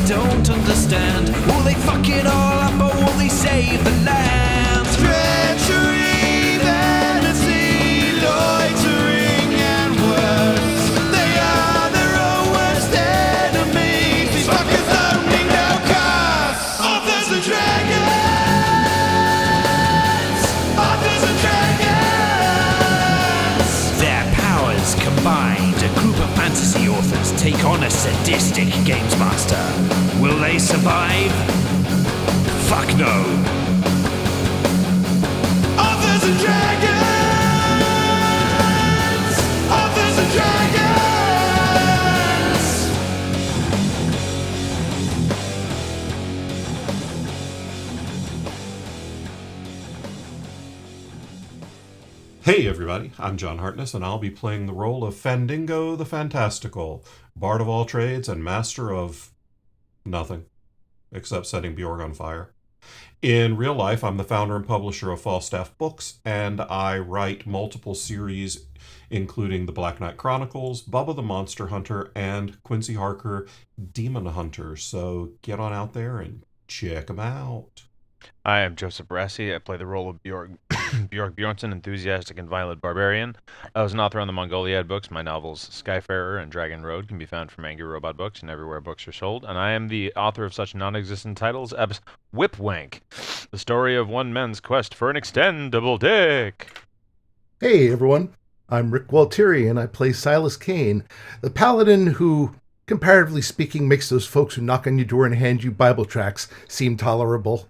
don't understand. Will they fuck it all up or will they save the land? Treachery, vanity, loitering and worse. They are their own worst enemies. These fuckers only know curse. Authors and dragons. Authors and dragons. Their powers combined, a group of fantasy authors take on a sadistic games master. Will they survive? Fuck no. Authors and dragons. Authors and dragons. Hey everybody, I'm John Hartness, and I'll be playing the role of Fandingo the Fantastical, bard of all trades and master of nothing, except setting Bjorg on fire. In real life, I'm the founder and publisher of Falstaff Books, and I write multiple series, including the Black Knight Chronicles, Bubba the Monster Hunter, and Quincy Harker Demon Hunter. So get on out there and check them out. I am Joseph Barassi. I play the role of Bjorg Bjornsson, enthusiastic and violent barbarian. I was an author on the Mongoliad books. My novels Skyfarer and Dragon Road can be found from Angry Robot Books and everywhere books are sold. And I am the author of such non-existent titles as Whipwank, the story of one man's quest for an extendable dick. Hey everyone, I'm Rick Gualtieri and I play Silas Kane, the paladin who, comparatively speaking, makes those folks who knock on your door and hand you Bible tracts seem tolerable.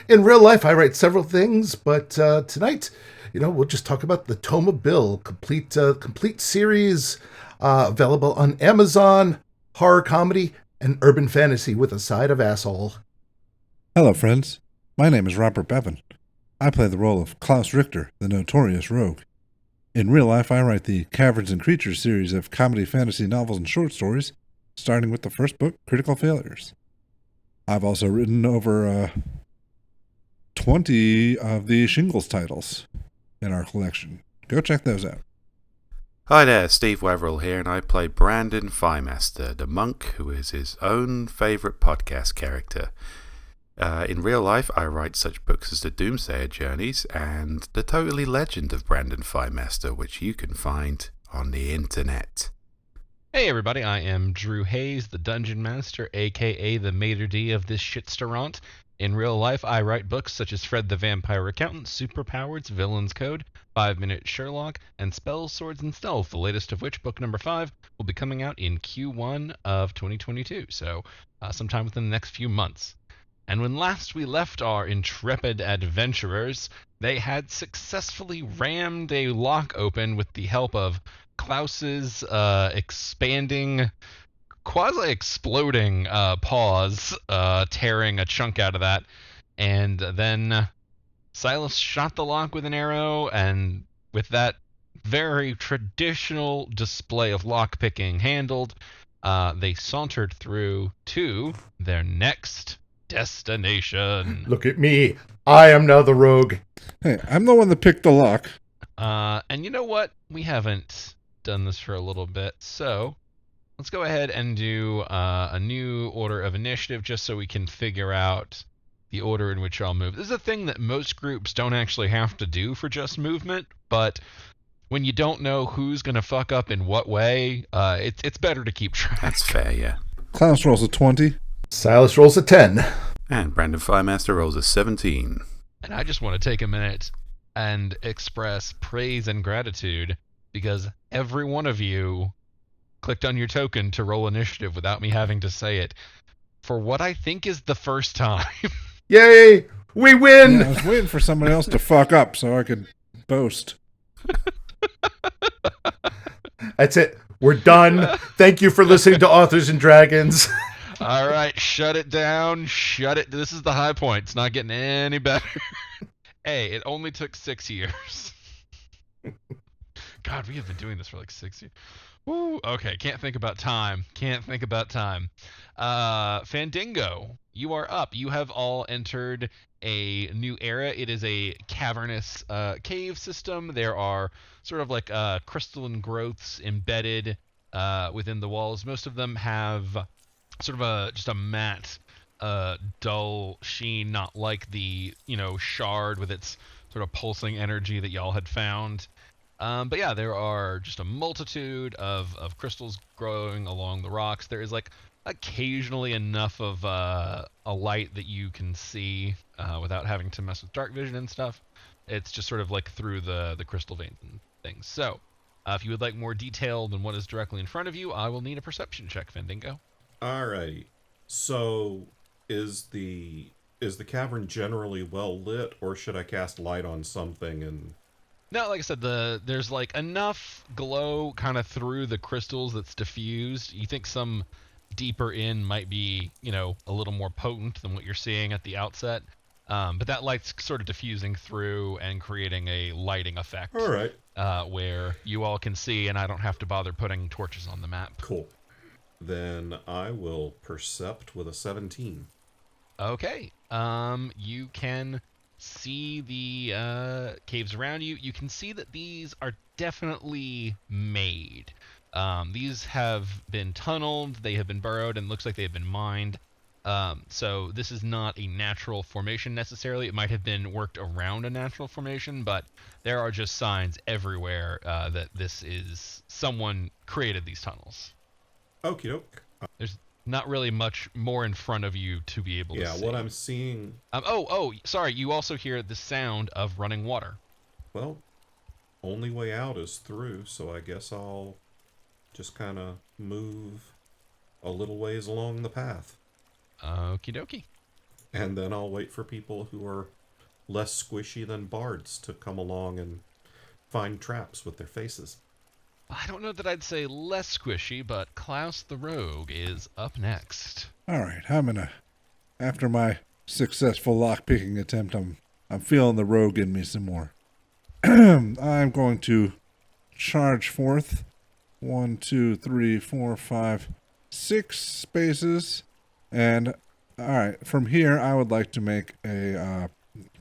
In real life, I write several things, but tonight, we'll just talk about the Tome of Bill, complete series, available on Amazon, horror comedy, and urban fantasy with a side of asshole. Hello, friends. My name is Robert Bevan. I play the role of Klaus Richter, the notorious rogue. In real life, I write the Caverns and Creatures series of comedy, fantasy novels, and short stories, starting with the first book, Critical Failures. I've also written over 20 of the Shingles titles in our collection. Go check those out. Hi there, Steve Weverill here, and I play Brandon Firemaster, the monk who is his own favourite podcast character. In real life, I write such books as the Doomsayer Journeys and The Totally Legend of Brandon Firemaster, which you can find on the internet. Hey everybody, I am Drew Hayes, the Dungeon Master, aka the Maitre D' of this shitstorant. In real life, I write books such as Fred the Vampire Accountant, Superpowers, Villain's Code, 5-Minute Sherlock, and Spells, Swords, and Stealth, the latest of which, book number 5, will be coming out in Q1 of 2022, so sometime within the next few months. And when last we left our intrepid adventurers, they had successfully rammed a lock open with the help of Klaus's expanding, quasi-exploding paws, tearing a chunk out of that. And then Silas shot the lock with an arrow, and with that very traditional display of lockpicking handled, they sauntered through to their next destination. Look at me. I am now the rogue. Hey, I'm the one that picked the lock. And you know what? We haven't done this for a little bit, so let's go ahead and do a new order of initiative just so we can figure out the order in which I'll move. This is a thing that most groups don't actually have to do for just movement, but when you don't know who's going to fuck up in what way, it's better to keep track. That's fair, yeah. Klaus rolls a 20. Silas rolls a 10. And Brandon Firemaster rolls a 17. And I just want to take a minute and express praise and gratitude because every one of you clicked on your token to roll initiative without me having to say it for what I think is the first time. Yay! We win! Yeah, I was waiting for somebody else to fuck up so I could boast. That's it. We're done. Thank you for listening to Authors and Dragons. All right, shut it down. Shut it. This is the high point. It's not getting any better. Hey, it only took 6 years. God, we have been doing this for like 6 years. Woo, okay, can't think about time. Fandingo, you are up. You have all entered a new era. It is a cavernous cave system. There are sort of like crystalline growths embedded within the walls. Most of them have sort of just a matte, dull sheen, not like the shard with its sort of pulsing energy that y'all had found. But yeah, there are just a multitude of crystals growing along the rocks. There is like occasionally enough of a light that you can see without having to mess with dark vision and stuff. It's just sort of like through the crystal veins and things. So, if you would like more detail than what is directly in front of you, I will need a perception check, Fendingo. Alrighty. So, is the cavern generally well lit, or should I cast light on something and? No, like I said, there's like enough glow kind of through the crystals that's diffused. You think some deeper in might be, a little more potent than what you're seeing at the outset. But that light's sort of diffusing through and creating a lighting effect. All right. Where you all can see, and I don't have to bother putting torches on the map. Cool. Then I will percept with a 17. Okay. You can see the caves around you. You can see that these are definitely made. These have been tunneled, they have been burrowed, and it looks like they have been mined. So this is not a natural formation necessarily. It might have been worked around a natural formation, but there are just signs everywhere that this is someone created these tunnels. Okie doke. There's not really much more in front of you to be able to see. Yeah, what I'm seeing... sorry, you also hear the sound of running water. Well, only way out is through, so I guess I'll just kind of move a little ways along the path. Okie dokie. And then I'll wait for people who are less squishy than bards to come along and find traps with their faces. I don't know that I'd say less squishy, but Klaus the Rogue is up next. All right, after my successful lock-picking attempt, I'm feeling the rogue in me some more. I'm going to charge forth 1, 2, 3, 4, 5, 6 spaces. And, all right, from here, I would like to make a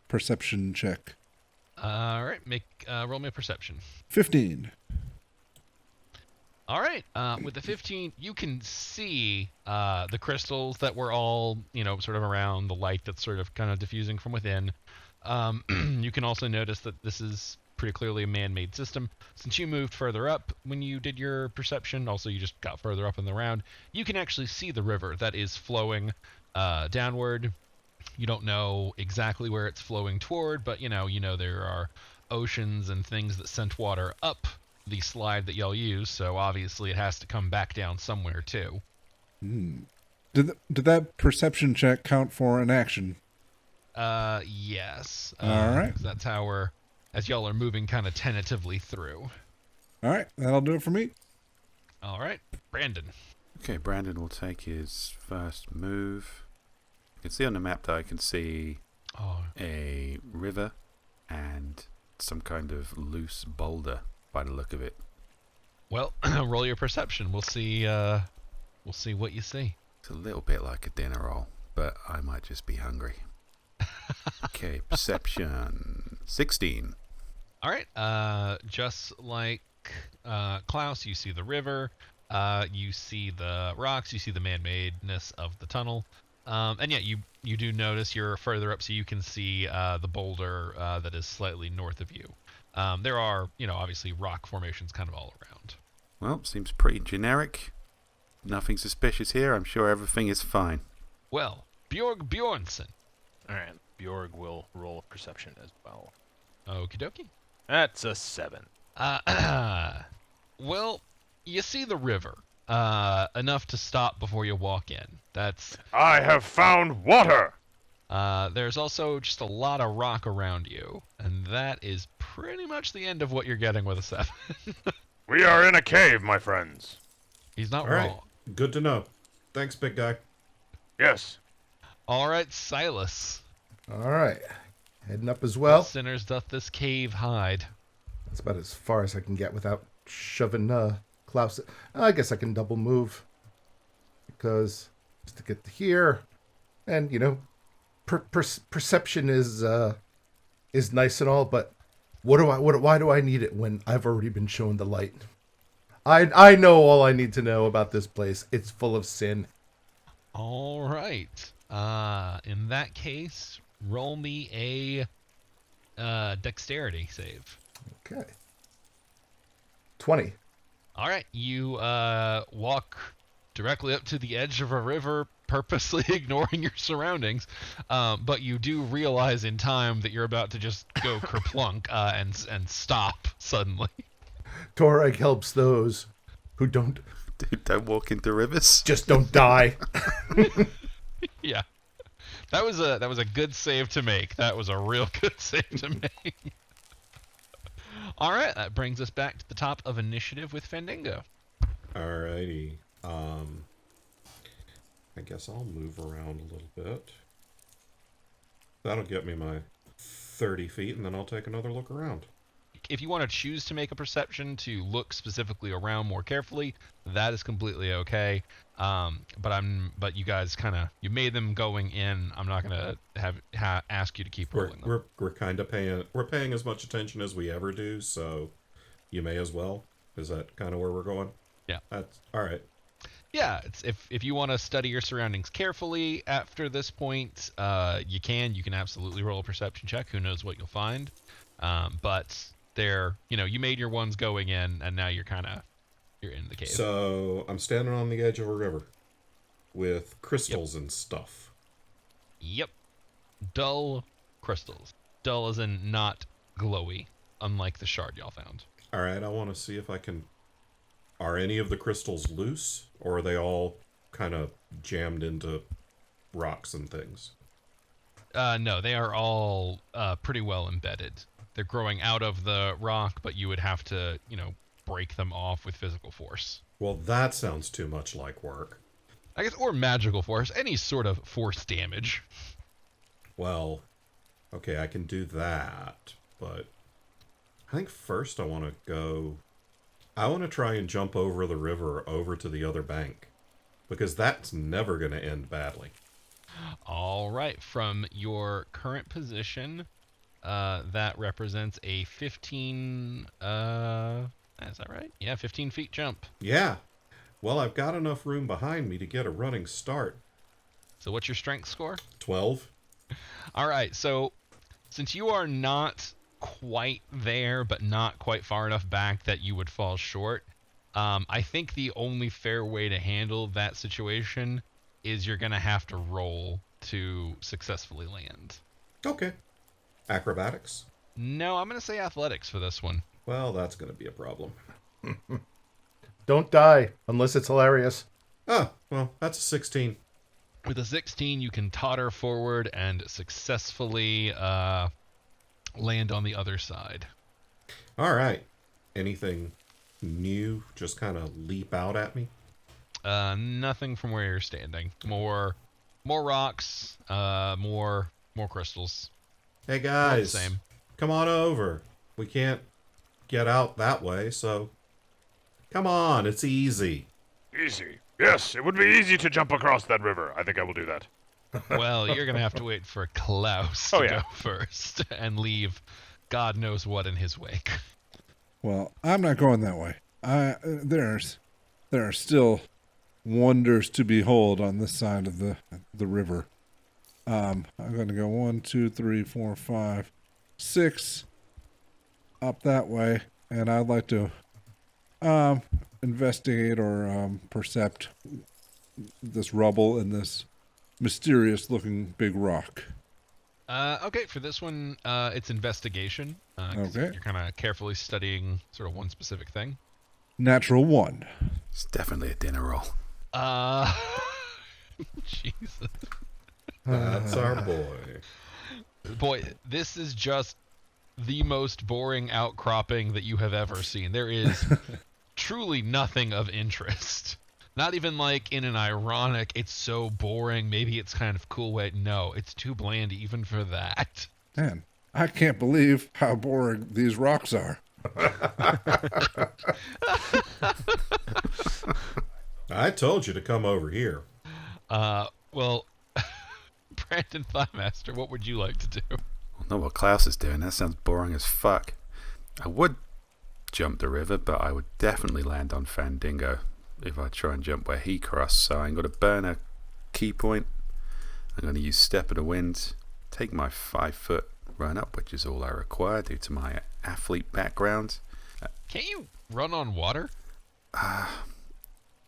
perception check. All right, roll me a perception. 15. All right, with the 15, you can see the crystals that were all, sort of around the light that's sort of kind of diffusing from within. You can also notice that this is pretty clearly a man-made system. Since you moved further up when you did your perception, also you just got further up in the round, you can actually see the river that is flowing downward. You don't know exactly where it's flowing toward, but you know there are oceans and things that sent water up the slide that y'all use, so obviously it has to come back down somewhere too. Did that perception check count for an action? Yes. All right. That's how as y'all are moving kind of tentatively through. All right, that'll do it for me. All right, Brandon. Okay, Brandon will take his first move. You can see on the map that I can see a river and some kind of loose boulder by the look of it. Well, roll your perception. We'll see what you see. It's a little bit like a dinner roll, but I might just be hungry. Okay, perception 16. All right, just like Klaus, you see the river, you see the rocks, you see the man-madeness of the tunnel, and yeah, you do notice you're further up, so you can see the boulder that is slightly north of you. There are, obviously rock formations kind of all around. Well, seems pretty generic. Nothing suspicious here. I'm sure everything is fine. Well, Bjorg Bjornsson. All right, Bjorg will roll a perception as well. Okie dokie. That's a 7. Well, you see the river. Enough to stop before you walk in. That's... I have found water! There's also just a lot of rock around you, and that is pretty much the end of what you're getting with a 7. We are in a cave, my friends. He's not All right. wrong. Good to know. Thanks, big guy. Yes. All right, Silas. All right. Heading up as well. What sinners doth this cave hide? That's about as far as I can get without shoving Klaus. I guess I can double move. Because just to get to here, and perception is nice and all, but why do I need it when I've already been shown the light? I know all I need to know about this place. It's full of sin. All right. In that case, roll me a dexterity save. Okay. 20. All right. You walk directly up to the edge of a river, purposely ignoring your surroundings, but you do realize in time that you're about to just go kerplunk and stop suddenly. Torag helps those who don't Don't walk into rivers. just don't die. Yeah. That was a good save to make. That was a real good save to make. All right, that brings us back to the top of initiative with Fandango. Alrighty. I guess I'll move around a little bit. That'll get me my 30 feet, and then I'll take another look around. If you want to choose to make a perception to look specifically around more carefully, that is completely okay. But you guys you made them going in. I'm not gonna ask you to keep rolling them. We're kind of paying as much attention as we ever do, so you may as well. Is that kind of where we're going? Yeah. That's all right. Yeah, it's if you want to study your surroundings carefully after this point, you can absolutely roll a perception check. Who knows what you'll find? But you made your ones going in, and now you're in the cave. So I'm standing on the edge of a river with crystals and stuff. Yep. Dull crystals. Dull as in not glowy, unlike the shard y'all found. All right, I want to see if I can. Are any of the crystals loose, or are they all kind of jammed into rocks and things? No, they are all pretty well embedded. They're growing out of the rock, but you would have to, break them off with physical force. Well, that sounds too much like work. I guess, or magical force, any sort of force damage. Well, okay, I can do that, but I think first I want to try and jump over the river over to the other bank, because that's never going to end badly. All right, from your current position, that represents a 15, is that right? Yeah, 15 feet jump. Yeah. Well, I've got enough room behind me to get a running start. So what's your strength score? 12. All right, so since you are not quite there, but not quite far enough back that you would fall short, I think the only fair way to handle that situation is you're going to have to roll to successfully land. Okay. Acrobatics? No, I'm going to say athletics for this one. Well, that's going to be a problem. Don't die, unless it's hilarious. Ah, well, that's a 16. With a 16, you can totter forward and successfully land on the other side. All right. Anything new just kind of leap out at me? Nothing from where you're standing. More rocks, more crystals. Hey, guys. Same. Come on over. We can't get out that way, so come on. It's easy. Easy. Yes, it would be easy to jump across that river. I think I will do that. Well, you're going to have to wait for Klaus to go first and leave God knows what in his wake. Well, I'm not going that way. There are still wonders to behold on this side of the river. I'm going to go 1, 2, 3, 4, 5, 6 up that way, and I'd like to investigate or percept this rubble and this mysterious-looking big rock. Okay, for this one, it's investigation. Okay. You're kind of carefully studying sort of one specific thing. Natural 1. It's definitely a dinner roll. Jesus. That's our boy. Boy, this is just the most boring outcropping that you have ever seen. There is truly nothing of interest. Not even like in an ironic, it's so boring, maybe it's kind of cool way. No, it's too bland even for that. Man, I can't believe how boring these rocks are. I told you to come over here. Well, Brandon Thighmaster, what would you like to do? I know what Klaus is doing. That sounds boring as fuck. I would jump the river, but I would definitely land on Fandango if I try and jump where he crossed. So I'm going to burn a key point. I'm going to use Step of the Wind, take my 5-foot run up, which is all I require due to my athlete background. Can't you run on water?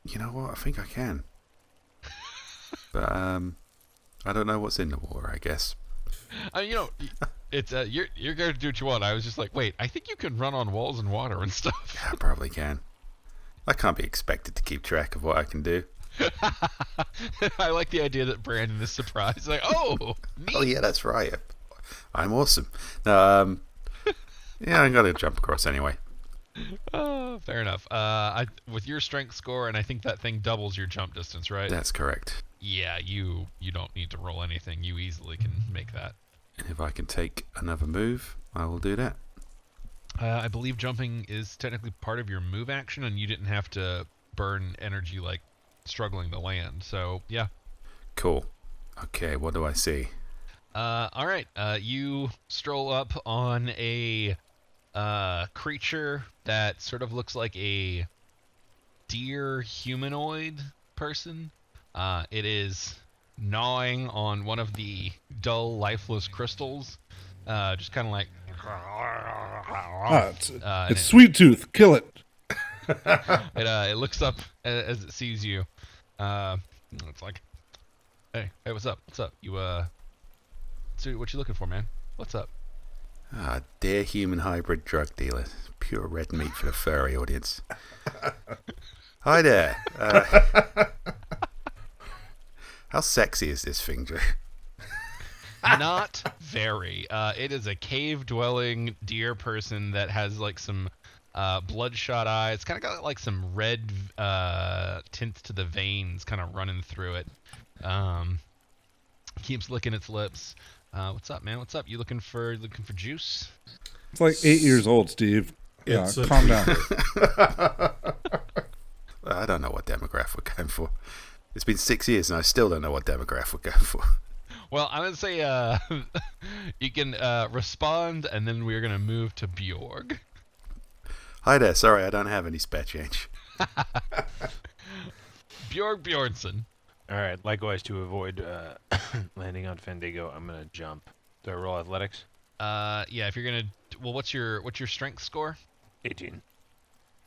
You know what? I think I can. But I don't know what's in the water, I guess. It's you're going to do what you want. I was just like, wait, I think you can run on walls and water and stuff. Yeah, I probably can. I can't be expected to keep track of what I can do. I like the idea that Brandon is surprised. Like, oh, neat. Oh yeah, that's right. I'm awesome. No, yeah, I'm gonna jump across anyway. Fair enough. With your strength score, and I think that thing doubles your jump distance, right? That's correct. Yeah, you don't need to roll anything. You easily can make that. And if I can take another move, I will do that. I believe jumping is technically part of your move action, and you didn't have to burn energy like struggling to land. So yeah. Cool. Okay, what do I see? All right. You stroll up on a creature that sort of looks like a deer humanoid person. It is gnawing on one of the dull, lifeless crystals. Just kind of like. It's Sweet Tooth. Kill it. It looks up as it sees you. It's like, hey, what's up? What's up? So what you looking for, man? What's up? Dear human hybrid drug dealer. Pure red meat for the furry audience. Hi there. How sexy is this thing, Drew? Not very. It is a cave-dwelling deer person that has like some bloodshot eyes. It's kind of got like some red tints to the veins kind of running through it. Keeps licking its lips. What's up, man? What's up? You looking for juice? It's like 8 years old, Steve. Yeah, calm down. I don't know what demographic we're going for. It's been 6 years and I still don't know what demographic we're going for. Well, I'm going to say you can respond, and then we're going to move to Bjorg. Hi there. Sorry, I don't have any spare change. Bjorg Bjornsson. All right. Likewise, to avoid landing on Fandigo, I'm gonna jump. Do I roll athletics? Yeah. If you're gonna, well, what's your strength score? 18.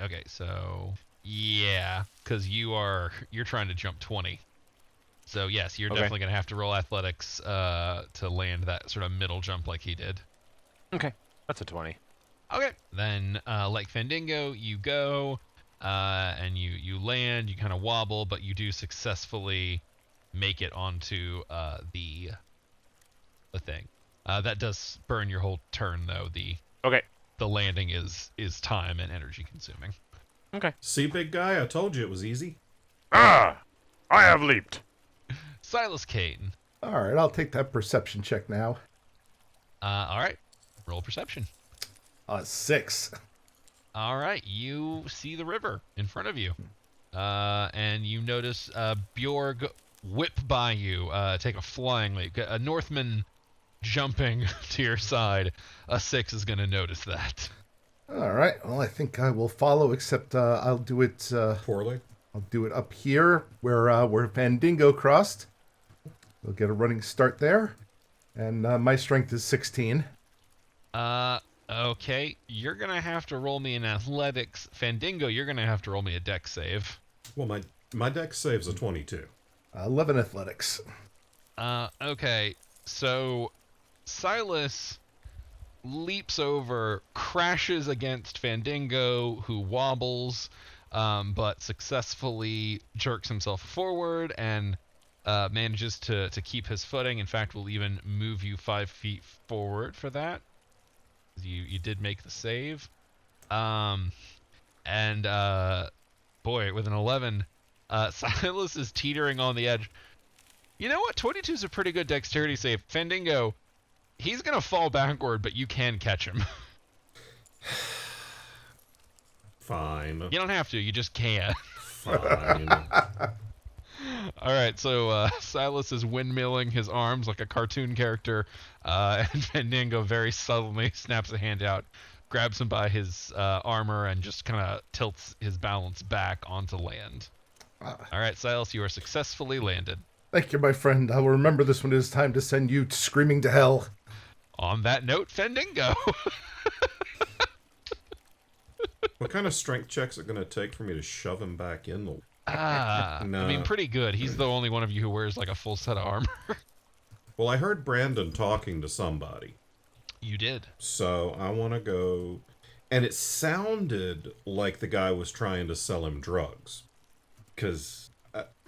Okay, so yeah, because you're trying to jump 20. So yes, you're definitely gonna have to roll athletics to land that sort of middle jump like he did. Okay, that's a 20. Okay, then like Fandango, you go and you land. You kind of wobble, but you do successfully make it onto the thing. That does burn your whole turn, though. The landing is time and energy consuming. Okay. See, big guy, I told you it was easy. I have leaped. Silas Kane. All right, I'll take that perception check now. All right, roll perception. 6. All right, you see the river in front of you, and you notice Bjorg whip by you, take a flying leap. A Northman jumping to your side. A 6 is going to notice that. All right, well, I think I will follow, except I'll do it... Poorly. I'll do it up here where Fandango crossed. We'll get a running start there. And my strength is 16. Okay. You're going to have to roll me an athletics. Fandango, you're going to have to roll me a dex save. Well, my dex saves a 22. 11 athletics. Okay. So Silas leaps over, crashes against Fandango, who wobbles, but successfully jerks himself forward and manages to keep his footing. In fact, will even move you 5 feet forward for that. You did make the save. Boy, with an 11, Silas is teetering on the edge. You know what? 22 is a pretty good dexterity save. Fandango, he's going to fall backward, but you can catch him. Fine. You don't have to. You just can. Fine. All right, so Silas is windmilling his arms like a cartoon character, and Fandango very subtly snaps a hand out, grabs him by his armor, and just kind of tilts his balance back onto land. All right, Silas, you are successfully landed. Thank you, my friend. I will remember this when it is time to send you screaming to hell. On that note, Fendingo. What kind of strength check's it going to take for me to shove him back in the... I mean, pretty good. He's the only one of you who wears like a full set of armor. Well, I heard Brandon talking to somebody. You did. So I want to go... And it sounded like the guy was trying to sell him drugs. Because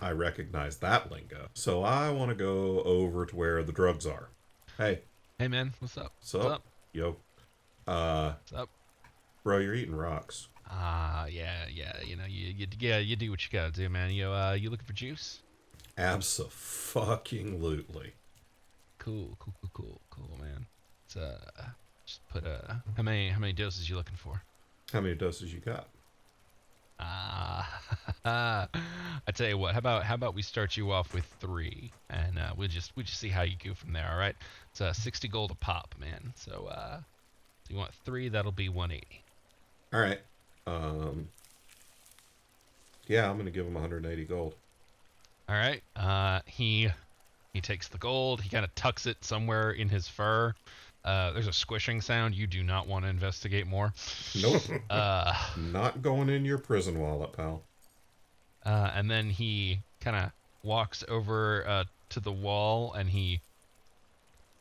I recognize that lingo. So I want to go over to where the drugs are. Hey. Hey, man. What's up? What's up? Yo. What's up? Bro, you're eating rocks. Yeah. You know, you do what you gotta do, man. You looking for juice? Abso-fucking-lutely. Cool, man. It's just put how many doses you looking for? How many doses you got? I tell you what. How about we start you off with 3, and we'll just see how you go from there. All right. It's 60 gold a pop, man. So you want 3? That'll be 180. All right. Yeah, I'm gonna give him 180 gold. All right. He takes the gold. He kind of tucks it somewhere in his fur. There's a squishing sound. You do not want to investigate more. Nope. Not going in your prison wallet, pal. And then he kind of walks over to the wall, and he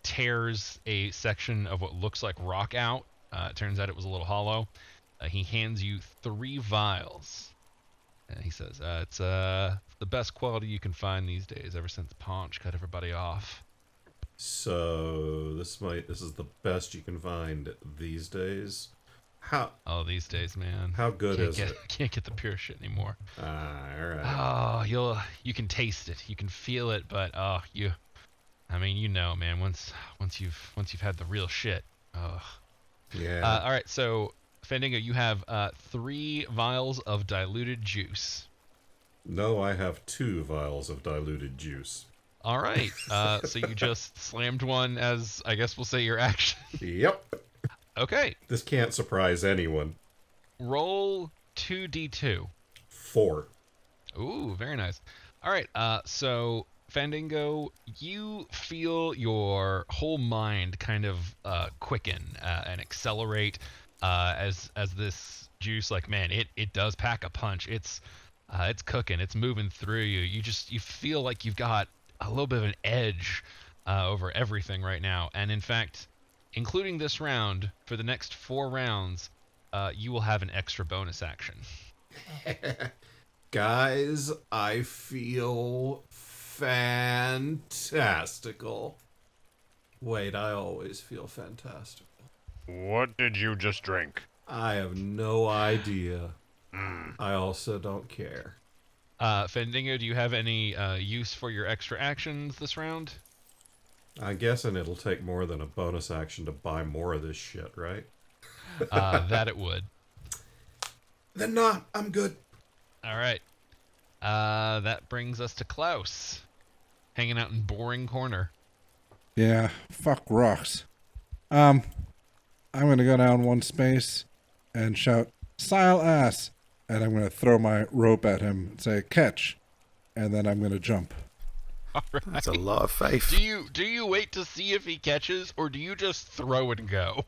tears a section of what looks like rock out. It turns out it was a little hollow. He hands you 3 vials. He says, it's the best quality you can find these days, ever since Paunch cut everybody off. So this is the best you can find these days. Oh, these days, man. How good is it? Can't get the pure shit anymore. All right. Oh, you can taste it, you can feel it, but I mean, you know, man. Once you've had the real shit. Oh. Yeah. All right, so Fandango, you have 3 vials of diluted juice. No, I have 2 vials of diluted juice. All right. So you just slammed one as, I guess we'll say, your action. Yep. Okay. This can't surprise anyone. Roll 2d2. 4. Ooh, very nice. All right. So Fandango, you feel your whole mind kind of quicken and accelerate as this juice, like, man, it does pack a punch. It's cooking. It's moving through you. You feel like you've got a little bit of an edge over everything right now. And in fact, including this round, for the next 4 rounds, you will have an extra bonus action. Guys, I feel fantastical. Wait, I always feel fantastical. What did you just drink? I have no idea. I also don't care. Fendingo, do you have any use for your extra actions this round? I'm guessing it'll take more than a bonus action to buy more of this shit, right? That it would. Then nah, I'm good. All right. That brings us to Klaus, hanging out in Boring Corner. Yeah, fuck rocks. I'm gonna go down one space and shout, "Sile ass!" And I'm gonna throw my rope at him and say, "Catch!" And then I'm gonna jump. All right. That's a lot of faith. Do you wait to see if he catches, or do you just throw and go?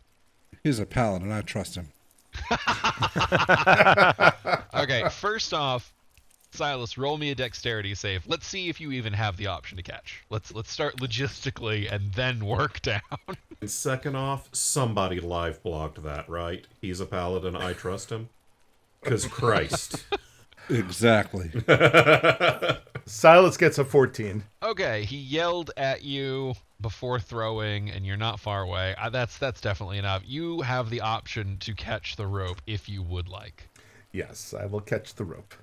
He's a paladin, I trust him. Okay, first off, Silas, roll me a dexterity save. Let's see if you even have the option to catch. Let's start logistically and then work down. And second off, somebody live blogged that, right? He's a paladin, I trust him. 'Cause Christ. Exactly. Silas gets a 14. Okay, he yelled at you before throwing, and you're not far away. That's definitely enough. You have the option to catch the rope if you would like. Yes, I will catch the rope.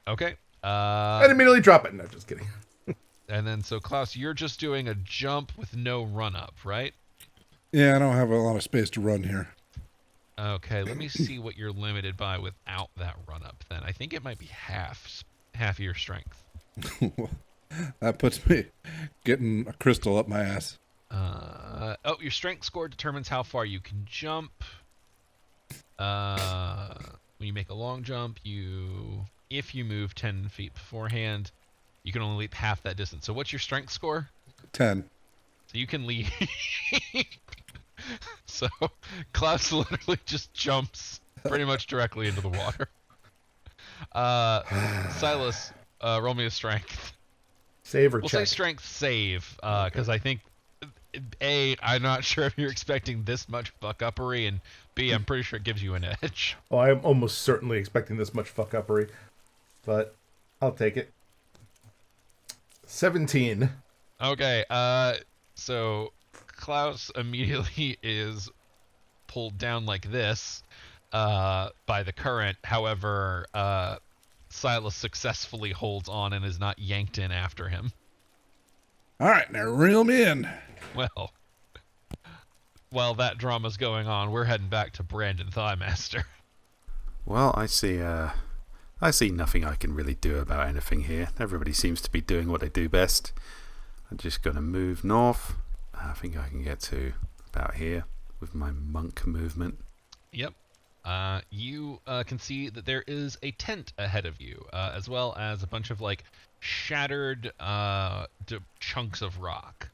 Okay. And immediately drop it. No, just kidding. And then, so Klaus, you're just doing a jump with no run up, right? Yeah, I don't have a lot of space to run here. Okay, let me see what you're limited by without that run up then. I think it might be half of your strength. That puts me getting a crystal up my ass. Your strength score determines how far you can jump. When you make a long jump, if you move 10 feet beforehand, You can only leap half that distance. So what's your strength score? 10. So you can leap. So Klaus literally just jumps pretty much directly into the water. Silas, roll me a strength. Save or We'll check? say strength save, because I think A, I'm not sure if you're expecting this much fuck-uppery, and B, I'm pretty sure it gives you an edge. Oh, I'm almost certainly expecting this much fuck-uppery, but I'll take it. 17. Okay, so Klaus immediately is pulled down like this by the current. However, Silas successfully holds on and is not yanked in after him. All right, now reel me in. Well, while that drama's going on, we're heading back to Brandon Thighmaster. Well, I see nothing I can really do about anything here. Everybody seems to be doing what they do best. I'm just going to move north. I think I can get to about here with my monk movement. Yep. You can see that there is a tent ahead of you, as well as a bunch of like shattered chunks of rock,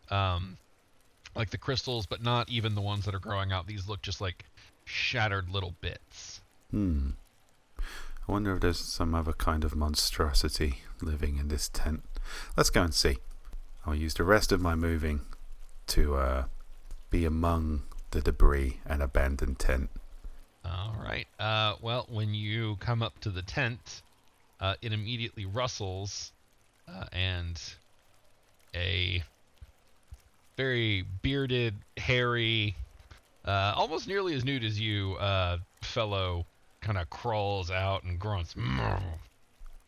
like the crystals, but not even the ones that are growing out. These look just like shattered little bits. I wonder if there's some other kind of monstrosity living in this tent. Let's go and see. I'll use the rest of my moving to be among the debris and abandoned tent. All right. Well, when you come up to the tent, it immediately rustles, and a very bearded, hairy, almost nearly as nude as you, fellow kind of crawls out and grunts.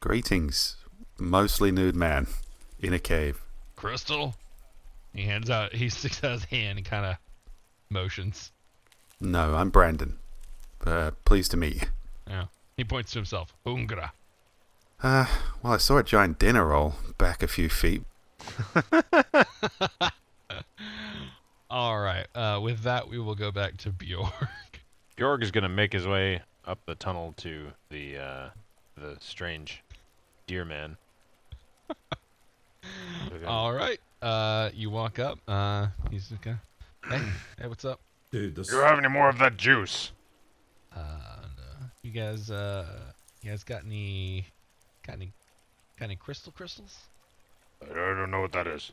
Greetings, mostly nude man in a cave. Crystal? He sticks out his hand and kind of motions. No, I'm Brandon. Pleased to meet you. Yeah. He points to himself. Ungra. Well, I saw a giant dinner roll back a few feet. All right. With that, we will go back to Bjorg. Bjorg is going to make his way up the tunnel to the strange deer man. All right. You walk up. He's okay. Hey, what's up? Dude, this Do you have any more of that juice? No. You guys got any crystals? I don't know what that is.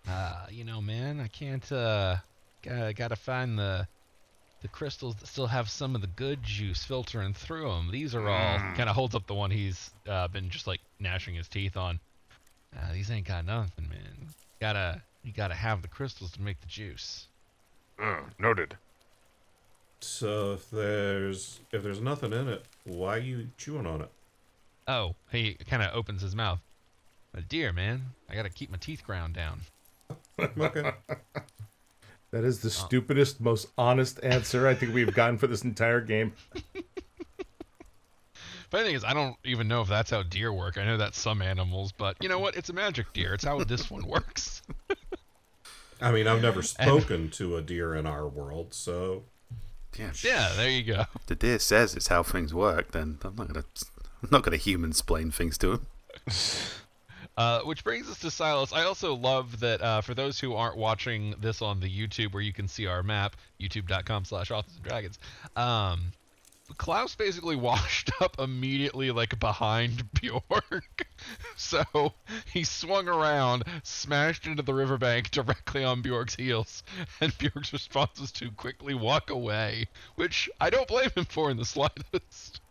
Man, I can't. Gotta find the crystals that still have some of the good juice filtering through them. These are all kind of holds up the one he's been just like gnashing his teeth on. These ain't got nothing, man. You gotta have the crystals to make the juice. Noted. So if there's nothing in it, why are you chewing on it? Oh, he kind of opens his mouth. Dear man, I gotta keep my teeth ground down. Okay. That is the stupidest, most honest answer I think we've gotten for this entire game. Funny thing is, I don't even know if that's how deer work. I know that's some animals, but you know what? It's a magic deer. It's how this one works. I mean, I've never spoken to a deer in our world, so Yeah, there you go. If the deer says it's how things work, then I'm not gonna human-splain things to him. Which brings us to Silas. I also love that for those who aren't watching this on the YouTube where you can see our map, youtube.com/authors-and-dragons, Klaus basically washed up immediately like behind Bjorg. So he swung around, smashed into the riverbank directly on Bjorg's heels, and Bjorg's response was to quickly walk away, which I don't blame him for in the slightest.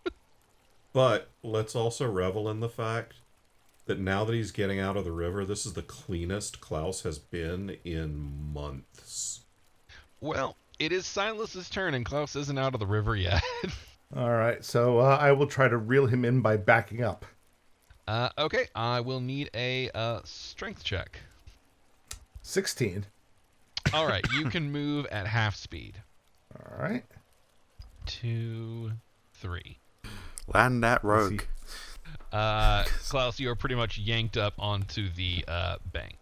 But let's also revel in the fact that now that he's getting out of the river, this is the cleanest Klaus has been in months. Well, it is Silas's turn, and Klaus isn't out of the river yet. All right, so I will try to reel him in by backing up. Okay, I will need a strength check. 16. All right, you can move at half speed. All right. 2, 3. Land that rogue. Klaus, you are pretty much yanked up onto the bank.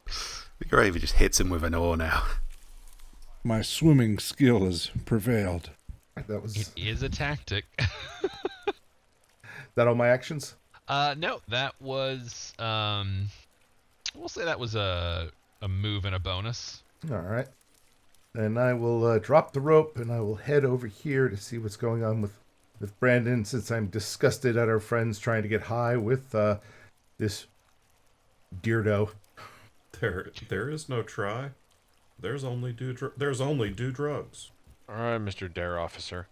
The gravy just hits him with an oar now. My swimming skill has prevailed. That was It is a tactic. that all my actions? No, that was We'll say that was a move and a bonus. All right. And I will drop the rope and I will head over here to see what's going on with Brandon, since I'm disgusted at our friends trying to get high with this Deerdo. There is no try. There's only do drugs. All right, Mr. Dare Officer.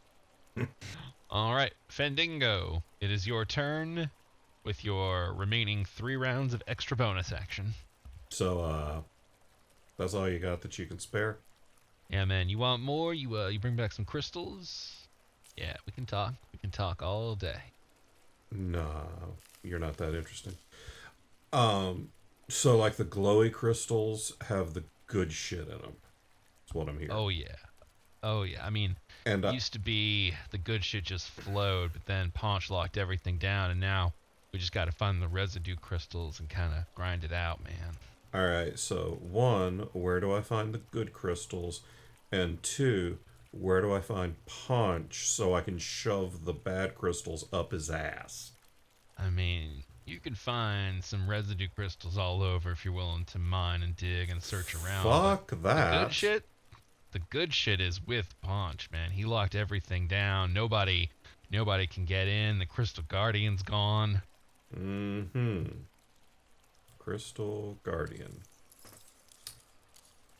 All right, Fendingo, it is your turn with your remaining 3 rounds of extra bonus action. So, that's all you got that you can spare? Yeah, man, you want more? You bring back some crystals? Yeah, we can talk. We can talk all day. No, you're not that interesting. So like the glowy crystals have the good shit in them. That's what I'm hearing. Oh, yeah. Oh, yeah. I mean, And it used to be the good shit just flowed, but then Paunch locked everything down, and now we just got to find the residue crystals and kind of grind it out, man. all right. So 1, where do I find the good crystals? And 2, where do I find Punch so I can shove the bad crystals up his ass? I mean, you can find some residue crystals all over if you're willing to mine and dig and search around. Fuck that. The good shit is with Paunch, man. He locked everything down. Nobody can get in. The Crystal Guardian's gone. Mm-hmm. Crystal Guardian.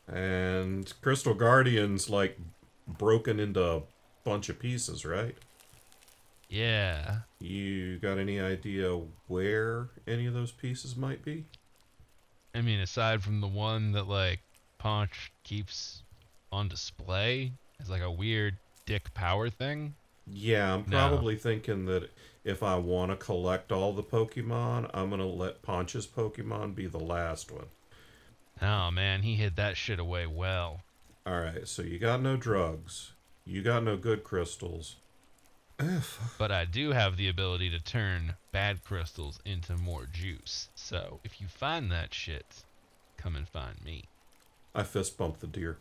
And Crystal Guardian's like broken into a bunch of pieces, right? Yeah. You got any idea where any of those pieces might be? I mean, aside from the one that, like, Paunch keeps on display as, like, a weird dick power thing. Yeah, I'm probably thinking that if I want to collect all the Pokemon, I'm going to let Paunch's Pokemon be the last one. Oh, man, he hid that shit away well. Alright, so you got no drugs. You got no good crystals. But I do have the ability to turn bad crystals into more juice. So if you find that shit, come and find me. I fist bump the deer.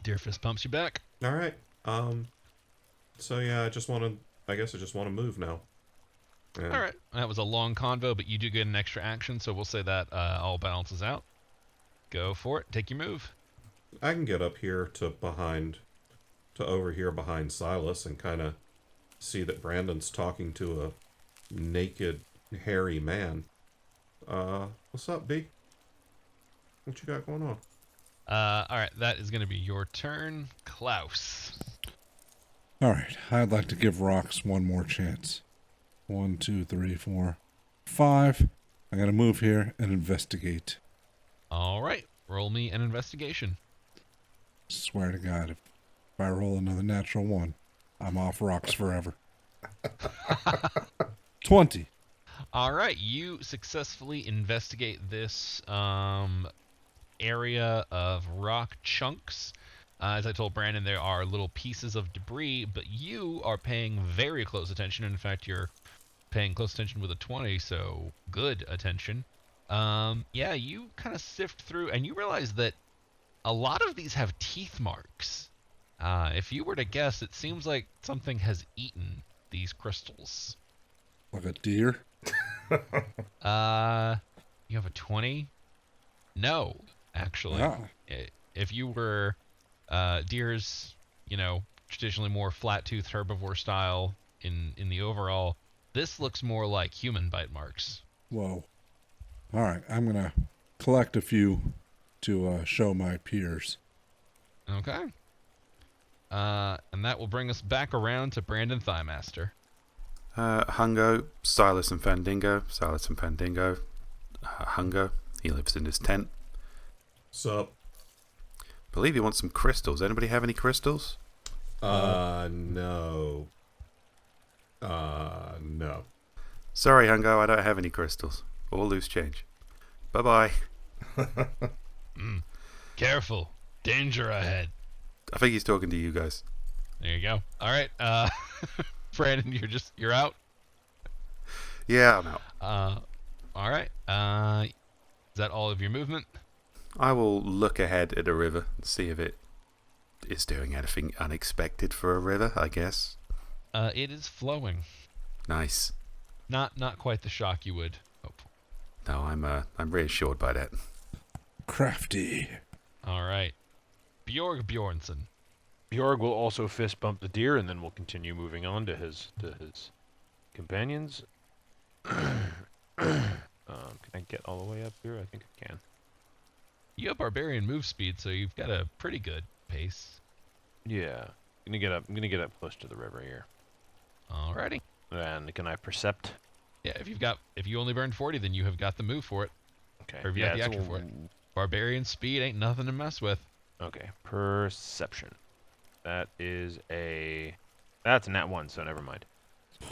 Deer fist pumps you back. Alright, so yeah, I just want to move now. And All right, that was a long convo, but you do get an extra action, so we'll say that all balances out. Go for it. Take your move. I can get up here to over here behind Silas and kind of see that Brandon's talking to a naked, hairy man. What's up, B? What you got going on? All right, that is going to be your turn, Klaus. All right, I'd like to give rocks one more chance. 1, 2, 3, 4, 5. I'm going to move here and investigate. All right, roll me an investigation. Swear to God, if I roll another natural 1, I'm off rocks forever. 20. All right, you successfully investigate this area of rock chunks. As I told Brandon, there are little pieces of debris, but you are paying very close attention. In fact, you're paying close attention with a 20, so good attention. Yeah, you kind of sift through, and you realize that a lot of these have teeth marks. If you were to guess, it seems like something has eaten these crystals. Like a deer? You have a 20? No, actually. Ah. If you were deer's, traditionally more flat-toothed herbivore style in the overall, this looks more like human bite marks. Whoa. All right, I'm going to collect a few to show my peers. Okay. And that will bring us back around to Brandon Thighmaster. Hungo, Silas and Fandingo. Silas and Fandingo. Hungo, he lives in his tent. Sup? Believe he wants some crystals. Anybody have any crystals? No. No. Sorry, Hungo, I don't have any crystals. All loose change. Bye-bye. Careful. Danger ahead. I think he's talking to you guys. There you go. All right. Brandon, you're out? Yeah, I'm out. All right. Is that all of your movement? I will look ahead at a river and see if it is doing anything unexpected for a river, I guess. It is flowing. Nice. Not quite the shock you would hope for. No, I'm reassured by that. Crafty. All right. Bjorg Bjornsson. Bjorg will also fist bump the deer, and then we'll continue moving on to his companions. Can I get all the way up here? I think I can. You have barbarian move speed, so you've got a pretty good pace. Yeah. I'm gonna get up close to the river here. Alrighty. And can I percept? Yeah, if you only burned 40, then you have got the move for it. Okay. Or have you got the action for it. Barbarian speed ain't nothing to mess with. Okay. Perception. That's a nat 1, so never mind.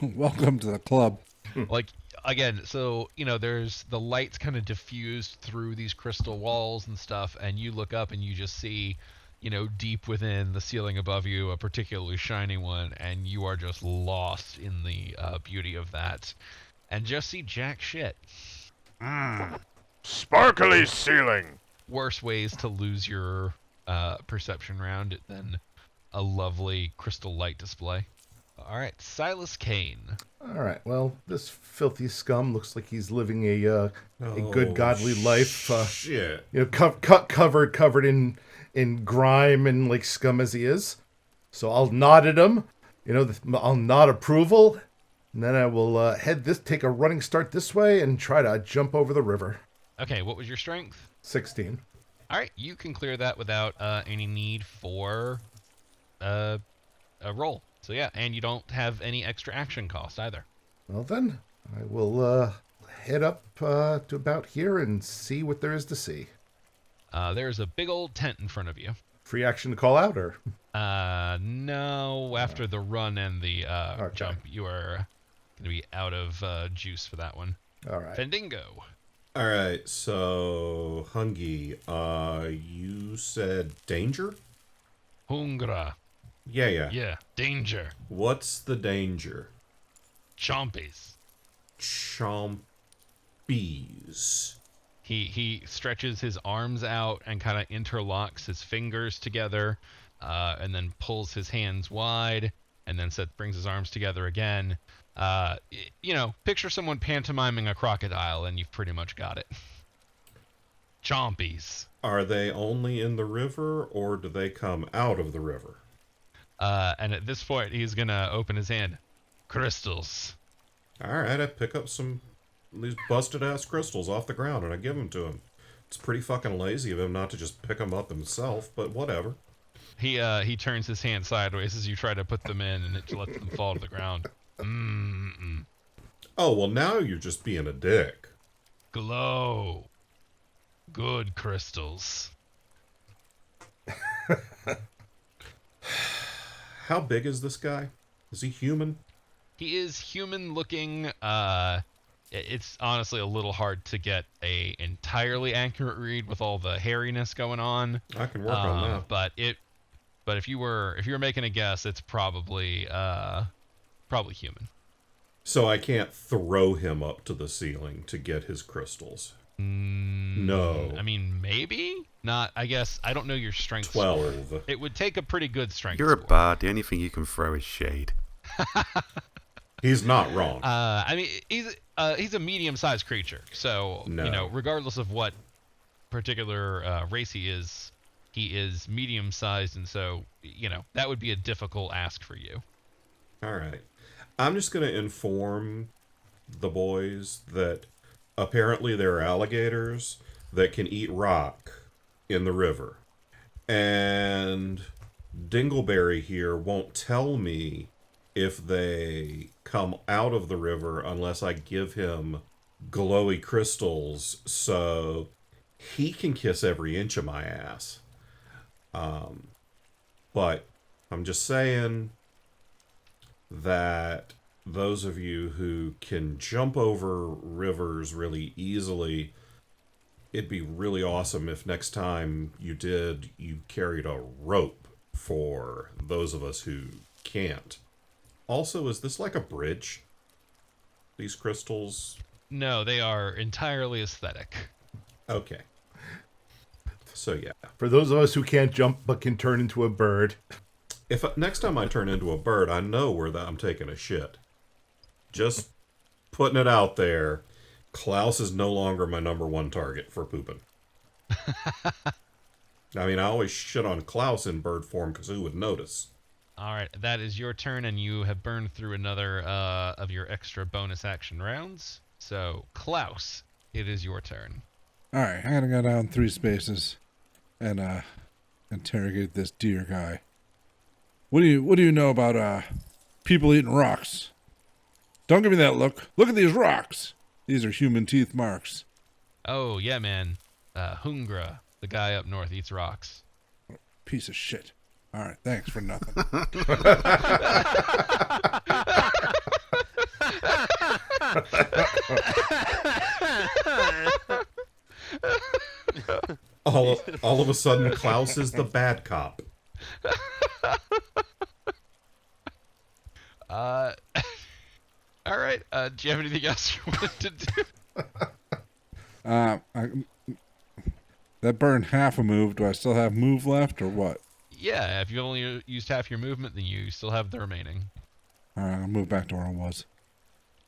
Welcome to the club. Like, again, so, there's the lights kind of diffused through these crystal walls and stuff, and you look up and you just see, deep within the ceiling above you, a particularly shiny one, and you are just lost in the beauty of that. And just see jack shit. Sparkly ceiling! Worse ways to lose your perception round than a lovely crystal light display. All right, Silas Kane. All right. Well, this filthy scum looks like he's living a good godly life. Shit. Covered in grime and like scum as he is. So I'll nod at him. I'll nod approval, and then I will take a running start this way and try to jump over the river. Okay, what was your strength? 16. All right, you can clear that without any need for a roll. So yeah, and you don't have any extra action cost either. Well then, I will head up to about here and see what there is to see. There's a big old tent in front of you. Free action to call out, or? No, after the run and the Okay. jump, you are going to be out of juice for that one. All right. Fendingo. All right, so Hungy, you said danger? Hungra. Yeah. Yeah, danger. What's the danger? Chompies. Chompies. He stretches his arms out and kind of interlocks his fingers together, and then pulls his hands wide, and then brings his arms together again. Picture someone pantomiming a crocodile, and you've pretty much got it. Chompies. Are they only in the river, or do they come out of the river? And at this point, he's gonna open his hand. Crystals. All right, I pick up some of these busted-ass crystals off the ground, and I give them to him. It's pretty fucking lazy of him not to just pick them up himself, but whatever. He turns his hand sideways as you try to put them in, and it lets them fall to the ground. Oh, well, now you're just being a dick. Glow. Good crystals. How big is this guy? Is he human? He is human looking. It's honestly a little hard to get a entirely accurate read with all the hairiness going on. I can work on that. But if you were making a guess, it's probably human. So I can't throw him up to the ceiling to get his crystals. No. I mean, maybe not. I guess I don't know your strength. 12. Score. It would take a pretty good strength. You're a score. bard. The only thing you can throw is shade. He's not wrong. I mean, he's a medium-sized creature, so No. Regardless of what particular race he is medium-sized, and so that would be a difficult ask for you. All right. I'm just going to inform the boys that apparently there are alligators that can eat rock in the river. And Dingleberry here won't tell me if they come out of the river unless I give him glowy crystals so he can kiss every inch of my ass. But I'm just saying that those of you who can jump over rivers really easily, it'd be really awesome if next time you carried a rope for those of us who can't. Also, is this like a bridge? These crystals? No, they are entirely aesthetic. Okay. So yeah. For those of us who can't jump but can turn into a bird. If next time I turn into a bird, I know where I'm taking a shit. Just putting it out there. Klaus is no longer my number one target for pooping. I mean, I always shit on Klaus in bird form because who would notice? All right, that is your turn, and you have burned through another of your extra bonus action rounds. So, Klaus, it is your turn. All right, I'm gonna go down 3 spaces and interrogate this deer guy. What do you know about people eating rocks? Don't give me that look. Look at these rocks. These are human teeth marks. Oh, yeah, man. Hungra, the guy up north, eats rocks. Piece of shit. All right, thanks for nothing. All of a sudden, Klaus is the bad cop. All right. Do you have anything else you want to do? That burned half a move. Do I still have move left or what? Yeah, if you only used half your movement, then you still have the remaining. All right, I'll move back to where I was.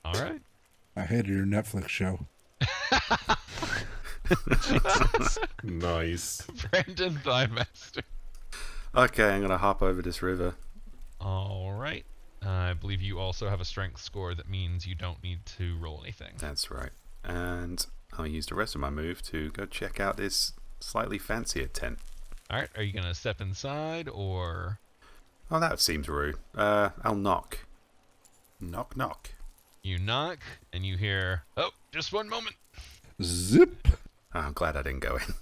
All right. I hated your Netflix show. Nice. Brandon Thymester. Okay, I'm going to hop over this river. All right. I believe you also have a strength score that means you don't need to roll anything. That's right. And I'll use the rest of my move to go check out this slightly fancier tent. All right. Are you going to step inside or... Oh, that seems rude. I'll knock. Knock, knock. You knock and you hear, oh, just one moment. Zip. Oh, I'm glad I didn't go in.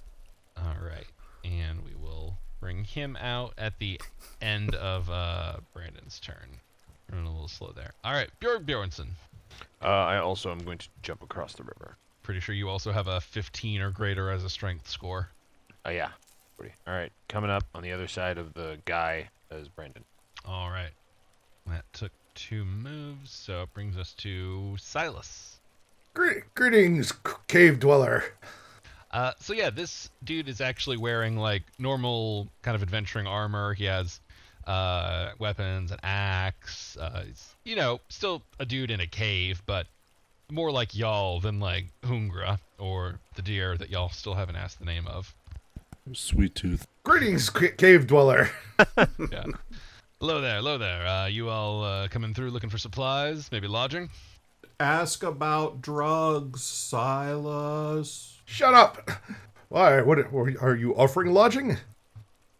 All right. And we will bring him out at the end of Brandon's turn. Running a little slow there. All right. Bjornson. I also am going to jump across the river. Pretty sure you also have a 15 or greater as a strength score. Oh, yeah. All right. Coming up on the other side of the guy is Brandon. All right. That took 2 moves, so it brings us to Silas. Greetings, cave dweller. So yeah, this dude is actually wearing like normal kind of adventuring armor. He has weapons, an axe. He's, you know, still a dude in a cave, but more like y'all than like Hungra or the deer that y'all still haven't asked the name of. Sweet tooth. Greetings, cave dweller. Yeah. Hello there. You all coming through looking for supplies, maybe lodging? Ask about drugs, Silas. Shut up. Why? What are you offering lodging?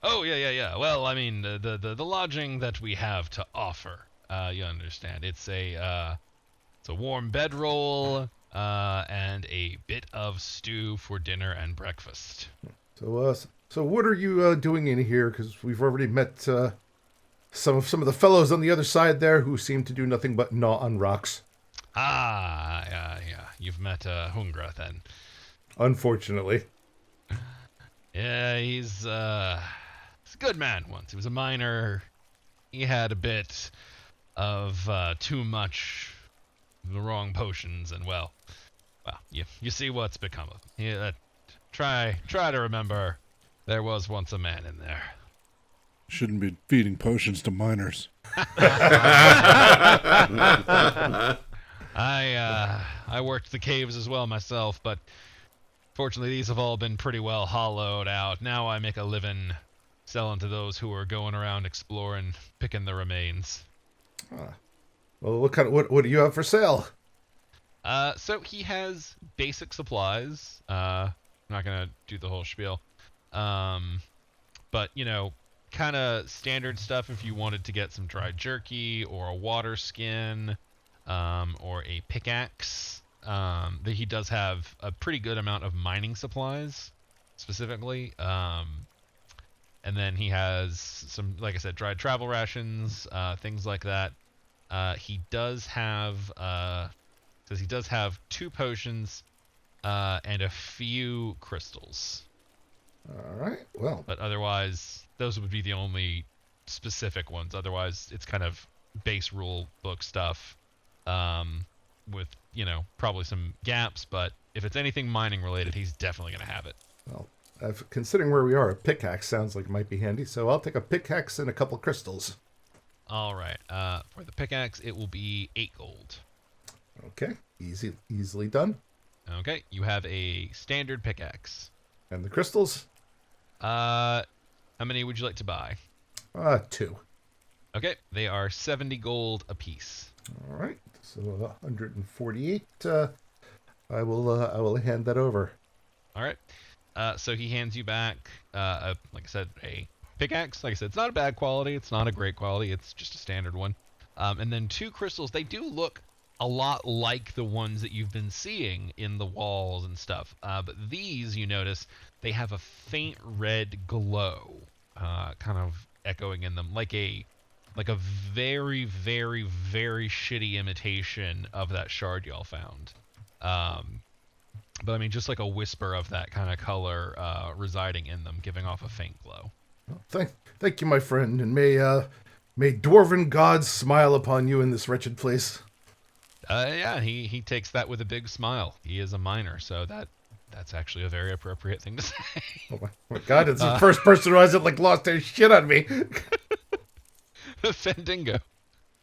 Oh yeah. Well, I mean the lodging that we have to offer. You understand? It's a warm bedroll and a bit of stew for dinner and breakfast. So what are you doing in here? Because we've already met some of the fellows on the other side there who seem to do nothing but gnaw on rocks. Yeah. You've met Hungra then. Unfortunately. Yeah, he's a good man once. He was a miner. He had a bit of too much of the wrong potions, and well, you see what's become of him. Yeah, try to remember there was once a man in there. Shouldn't be feeding potions to minors. I worked the caves as well myself, but fortunately these have all been pretty well hollowed out. Now I make a living selling to those who are going around exploring, picking the remains. Well, what do you have for sale? So he has basic supplies. I'm not gonna do the whole spiel. But you know, kind of standard stuff if you wanted to get some dried jerky or a water skin, or a pickaxe. He does have a pretty good amount of mining supplies, specifically. And then he has some, like I said, dried travel rations, things like that. He does have, says he does have 2 potions, and a few crystals. All right. Well, But otherwise, those would be the only specific ones. Otherwise, it's kind of base rule book stuff, with, you know, probably some gaps. But if it's anything mining related, he's definitely going to have it. well, considering where we are, a pickaxe sounds like it might be handy. So I'll take a pickaxe and a couple crystals. All right. For the pickaxe, it will be 8 gold. Okay. Easily done. Okay, you have a standard pickaxe. And the crystals? How many would you like to buy? 2. Okay, they are 70 gold apiece. All right, so 148. I will hand that over. All right. So he hands you back, like I said, a pickaxe. Like I said, it's not a bad quality. It's not a great quality. It's just a standard one. And then 2 crystals. They do look a lot like the ones that you've been seeing in the walls and stuff. But these, you notice, they have a faint red glow, kind of echoing in them, like a very, very, very shitty imitation of that shard y'all found. But I mean, just like a whisper of that kind of color residing in them, giving off a faint glow. Thank you, my friend, and may dwarven gods smile upon you in this wretched place. Yeah, he takes that with a big smile. He is a miner, so that's actually a very appropriate thing to say. Oh my God, it's the first person who hasn't lost their shit on me. Fendingo.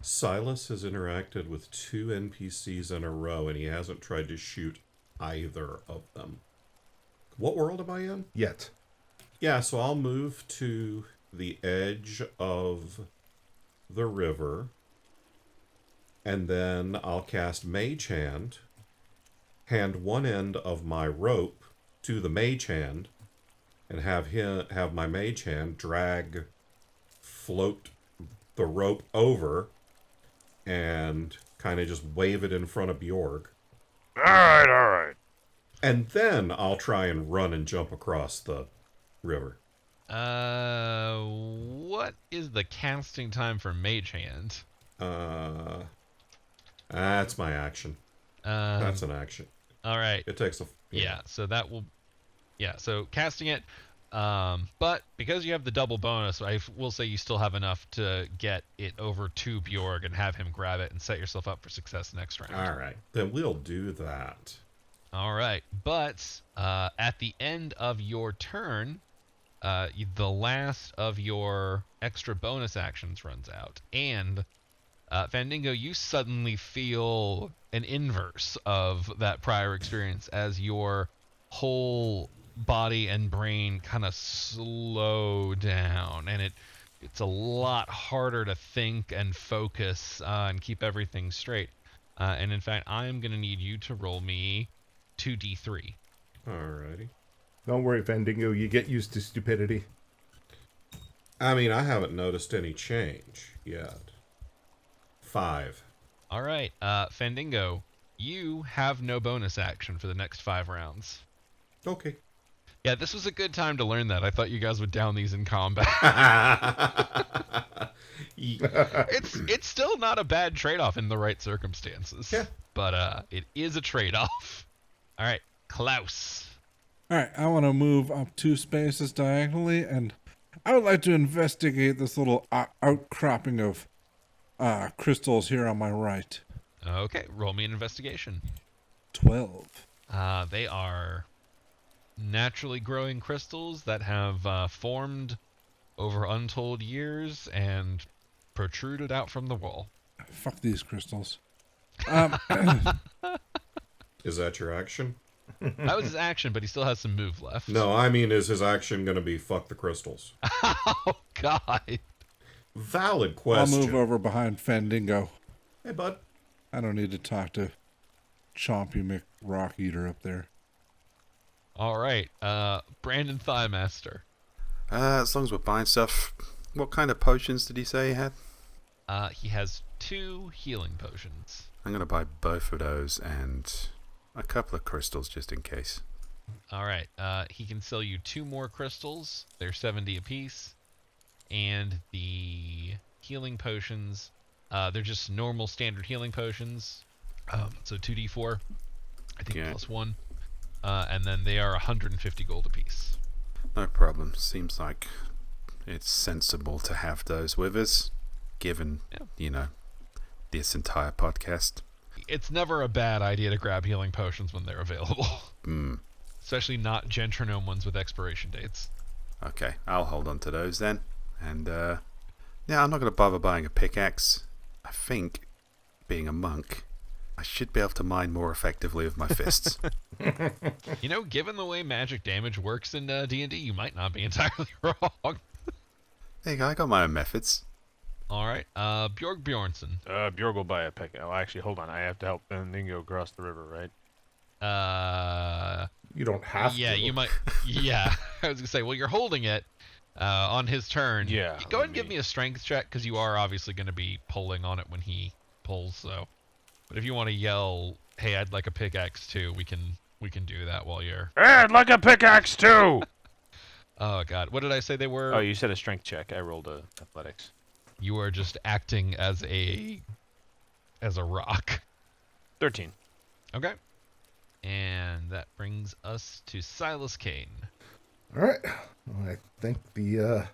Silas has interacted with 2 NPCs in a row, and he hasn't tried to shoot either of them. What world am I in? Yet. Yeah, so I'll move to the edge of the river, and then I'll cast Mage Hand one end of my rope to the Mage Hand, and have my Mage Hand float the rope over, and kind of just wave it in front of Bjorg. Alright. And then I'll try and run and jump across the river. What is the casting time for Mage Hand? That's my action. That's an action. All right. It takes a... Yeah, so that will... Yeah, so casting it, but because you have the double bonus, I will say you still have enough to get it over to Bjorg and have him grab it and set yourself up for success next round. All right, then we'll do that. All right, but at the end of your turn, the last of your extra bonus actions runs out, and Fandingo, you suddenly feel an inverse of that prior experience as your whole body and brain kind of slow down, and it's a lot harder to think and focus and keep everything straight. And in fact, I'm going to need you to roll me 2d3. Alrighty. Don't worry, Fandingo. You get used to stupidity. I mean, I haven't noticed any change yet. 5. All right, Fandingo, you have no bonus action for the next 5 rounds. Okay. Yeah, this was a good time to learn that. I thought you guys would down these in combat. It's still not a bad trade-off in the right circumstances. Yeah. But it is a trade-off. All right, Klaus. All right, I want to move up 2 spaces diagonally, and I would like to investigate this little outcropping of crystals here on my right. Okay, roll me an investigation. 12. They are naturally growing crystals that have formed over untold years and protruded out from the wall. Fuck these crystals. Is that your action? That was his action, but he still has some move left. No, I mean, is his action going to be fuck the crystals? Oh, God. Valid I'll question. move over behind Fandingo. Hey, bud. I don't need to talk to Chompy McRock-Eater up there. All right, Brandon Thighmaster. As long as we're buying stuff, what kind of potions did he say he had? He has 2 healing potions. I'm going to buy both of those and a couple of crystals just in case. All right, he can sell you 2 more crystals. They're 70 apiece. And the healing potions, they're just normal standard healing potions. So 2d4, I think, Yeah. plus 1. And then they are 150 gold apiece. No problem. Seems like it's sensible to have those with us, given, this entire podcast. It's never a bad idea to grab healing potions when they're available. Mm. Especially not gentronome ones with expiration dates. Okay, I'll hold on to those then. And, I'm not going to bother buying a pickaxe. I think, being a monk, I should be able to mine more effectively with my fists. You know, given the way magic damage works in D&D, you might not be entirely wrong. There you go, I got my own methods. All right, Bjorg Bjornsson. Bjorg will buy a pick. Oh, actually, hold on. I have to help Ningo cross the river, right? You don't have yeah, to. you might. Yeah, I was gonna say. Well, you're holding it on his turn. Yeah, Go ahead let and give me- me a strength check because you are obviously going to be pulling on it when he pulls. So, but if you want to yell, "Hey, I'd like a pickaxe too," we can do that while you're. Hey, I'd like a pickaxe too! Oh God, what did I say they were? Oh, you said a strength check. I rolled a athletics. You are just acting as a rock. 13. Okay. And that brings us to Silas Kane. All right. Well, I thank the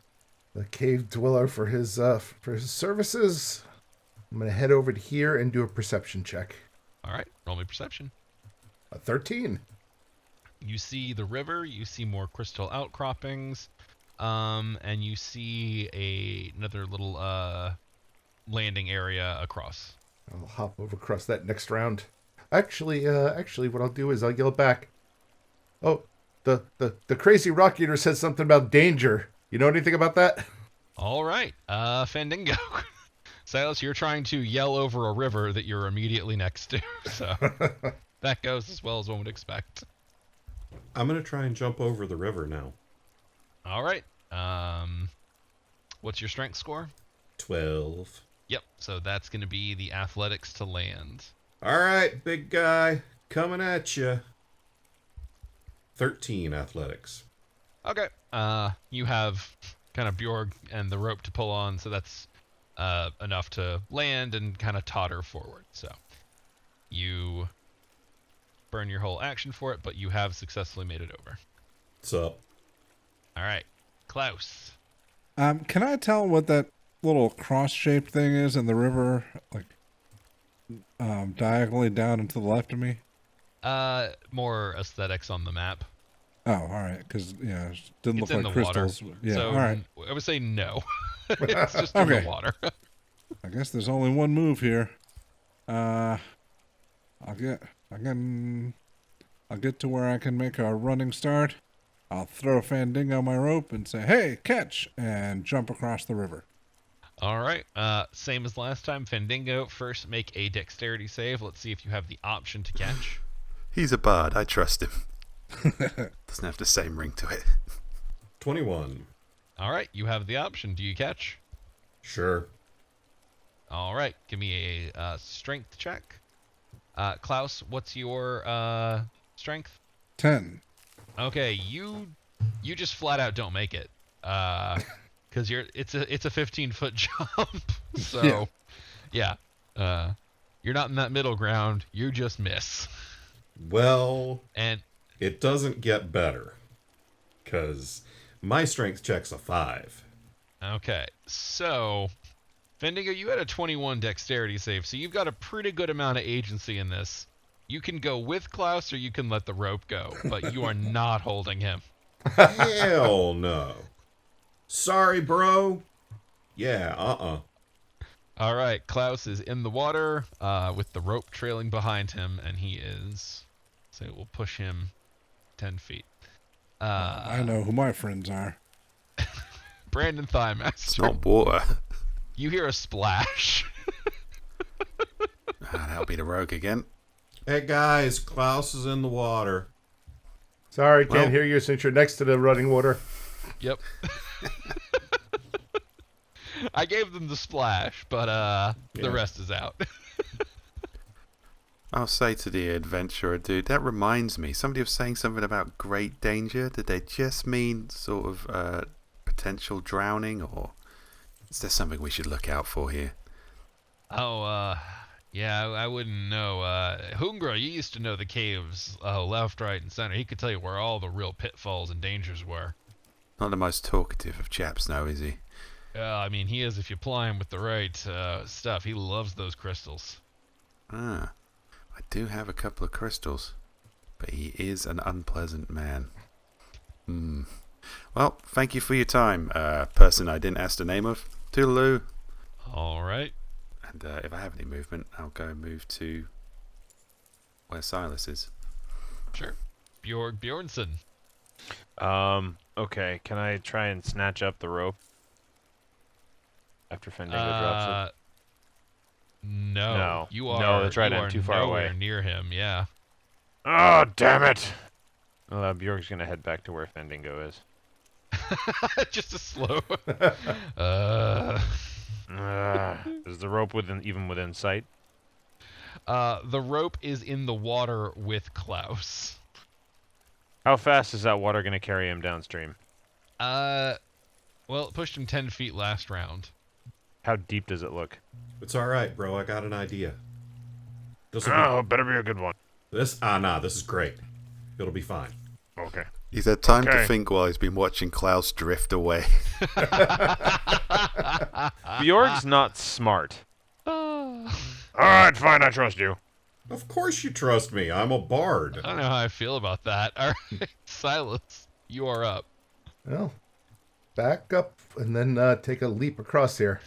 cave dweller for his services. I'm gonna head over to here and do a perception check. All right, roll me perception. A 13. You see the river, you see more crystal outcroppings, and you see another little landing area across. I'll hop over across that next round. Actually, what I'll do is I'll yell back. Oh, the crazy rock eater said something about danger. You know anything about that? All right, Fandango. Silas, you're trying to yell over a river that you're immediately next to, so that goes as well as one would expect. I'm going to try and jump over the river now. All right. What's your strength score? 12. Yep, so that's going to be the athletics to land. All right, big guy, coming at you. 13 athletics. Okay. You have kind of Bjorg and the rope to pull on, so that's enough to land and kind of totter forward. So you burn your whole action for it, but you have successfully made it over. What's up? All right, Klaus. Can I tell what that little cross-shaped thing is in the river, like diagonally down and to the left of me? More aesthetics on the map. Oh, all right, because it didn't It's look in like the crystals. water. Yeah, So all right. I would say no. It's just in Okay. the water. I guess there's only one move here. I'll get to where I can make a running start. I'll throw Fandango my rope and say, "Hey, catch!" and jump across the river. All right. Same as last time. Fandango, first make a dexterity save. Let's see if you have the option to catch. He's a bard, I trust him. Doesn't have the same ring to it. 21. All right. You have the option. Do you catch? Sure. All right. Give me a strength check. Klaus, what's your strength? 10. Okay, you just flat out don't make it. Because it's a 15-foot jump. So yeah. You're not in that middle ground. You just miss. Well, And it doesn't get better. Because my strength check's a 5. okay, so Fandango, you had a 21 dexterity save, so you've got a pretty good amount of agency in this. You can go with Klaus or you can let the rope go, but you are not holding him. Hell no. Sorry, bro. Yeah, All right, Klaus is in the water with the rope trailing behind him, and he is, so we'll push him 10 feet. I know who my friends are. Brandon It's Thighmaster, not water. you hear a splash. That'll be the rogue again. Hey, guys, Klaus is in the water. Sorry, can't Well- hear you since you're next to the running water. Yep. I gave them the splash, but the Yeah. rest is out. I'll say to the adventurer dude, that reminds me, somebody was saying something about great danger. Did they just mean sort of potential drowning, or is there something we should look out for here? Oh, yeah, I wouldn't know. Hungra, you used to know the caves left, right, and center. He could tell you where all the real pitfalls and dangers were. Not the most talkative of chaps now, is he? I mean, he is if you ply him with the right stuff. He loves those crystals. I do have a couple of crystals, but he is an unpleasant man. Well, thank you for your time, person I didn't ask the name of. Toodaloo. All right. And if I have any movement, I'll go and move to where Silas is. Sure. Bjornson. Okay, can I try and snatch up the rope after Fendingo drops it? No. You are. No, that's right. You I'm are too far nowhere away. near him. Yeah. Oh, damn it! Bjork's gonna head back to where Fendingo is. Just a slow. Is the rope even within sight? The rope is in the water with Klaus. How fast is that water gonna carry him downstream? Well, it pushed him 10 feet last round. How deep does it look? It's all right, bro. I got an idea. Oh, better be a good one. This is great. It'll be fine. Okay. He's had time to Okay. think while he's been watching Klaus drift away. Bjork's not smart. Alright, fine, I trust you. Of course you trust me. I'm a bard. I don't know how I feel about that. All right, Silas, you are up. Well, back up and then take a leap across here.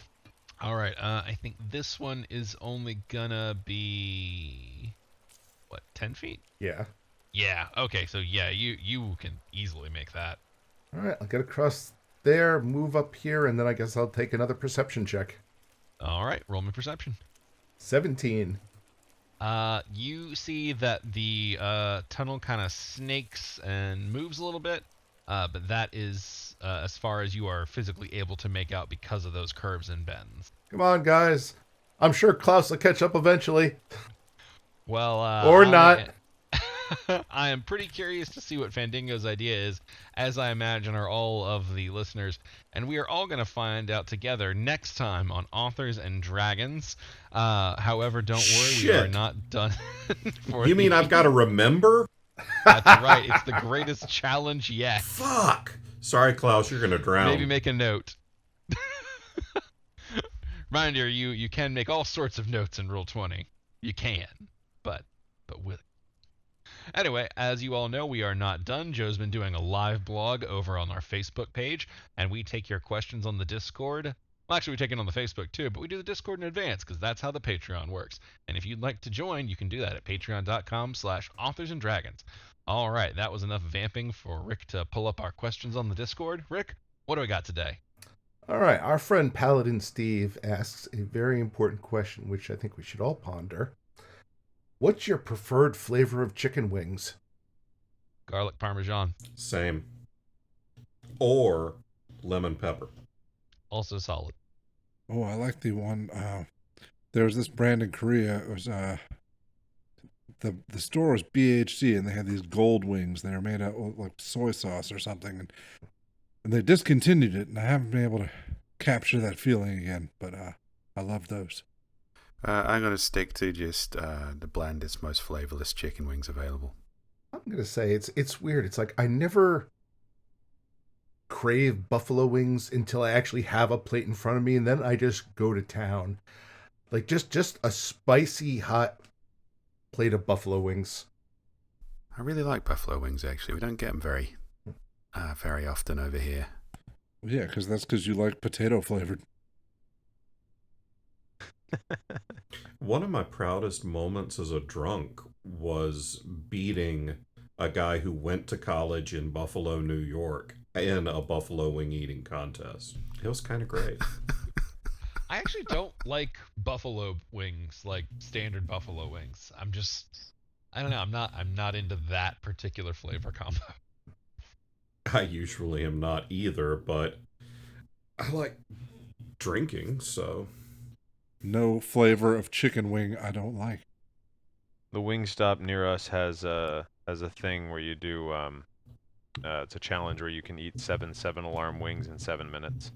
All right, I think this one is only gonna be, what, 10 feet? Yeah. Yeah, okay, so yeah, you can easily make that. All right, I'll get across there, move up here, and then I guess I'll take another perception check. All right, roll me perception. 17. You see that the tunnel kind of snakes and moves a little bit, but that is as far as you are physically able to make out because of those curves and bends. Come on, guys. I'm sure Klaus will catch up eventually. Well, Or not. I am pretty curious to see what Fandingo's idea is, as I imagine are all of the listeners, and we are all going to find out together next time on Authors and Dragons. However, don't worry, we are Shit. not done. For You mean I've got to remember? That's right. It's the greatest challenge yet. Fuck. Sorry, Klaus. You're gonna drown. Maybe make a note. Reminder, you can make all sorts of notes in Roll20. You can, but will it? Anyway, as you all know, we are not done. Joe's been doing a live blog over on our Facebook page, and we take your questions on the Discord. Well, actually, we take it on the Facebook too, but we do the Discord in advance because that's how the Patreon works. And if you'd like to join, you can do that at patreon.com/authorsanddragons. All right, that was enough vamping for Rick to pull up our questions on the Discord. Rick, what do we got today? All right, our friend Paladin Steve asks a very important question, which I think we should all ponder. What's your preferred flavor of chicken wings? Garlic Parmesan. Same. Or lemon pepper. Also solid. Oh, I like the one. There was this brand in Korea. It was the store was BHC, and they had these gold wings. They were made out of like soy sauce or something, and they discontinued it. And I haven't been able to capture that feeling again. But I love those. I'm going to stick to just the blandest, most flavorless chicken wings available. I'm going to say it's weird. It's like I never crave buffalo wings until I actually have a plate in front of me, and then I just go to town. Like just a spicy hot plate of buffalo wings. I really like buffalo wings, actually. We don't get them very often over here. Yeah, because you like potato flavored. One of my proudest moments as a drunk was beating a guy who went to college in Buffalo, New York, in a buffalo wing eating contest. It was kind of great. I actually don't like buffalo wings, like standard buffalo wings. I don't know. I'm not into that particular flavor combo. I usually am not either, but I like drinking, so... No flavor of chicken wing I don't like. The Wingstop near us has a thing where you do it's a challenge where you can eat 7 alarm wings in 7 minutes.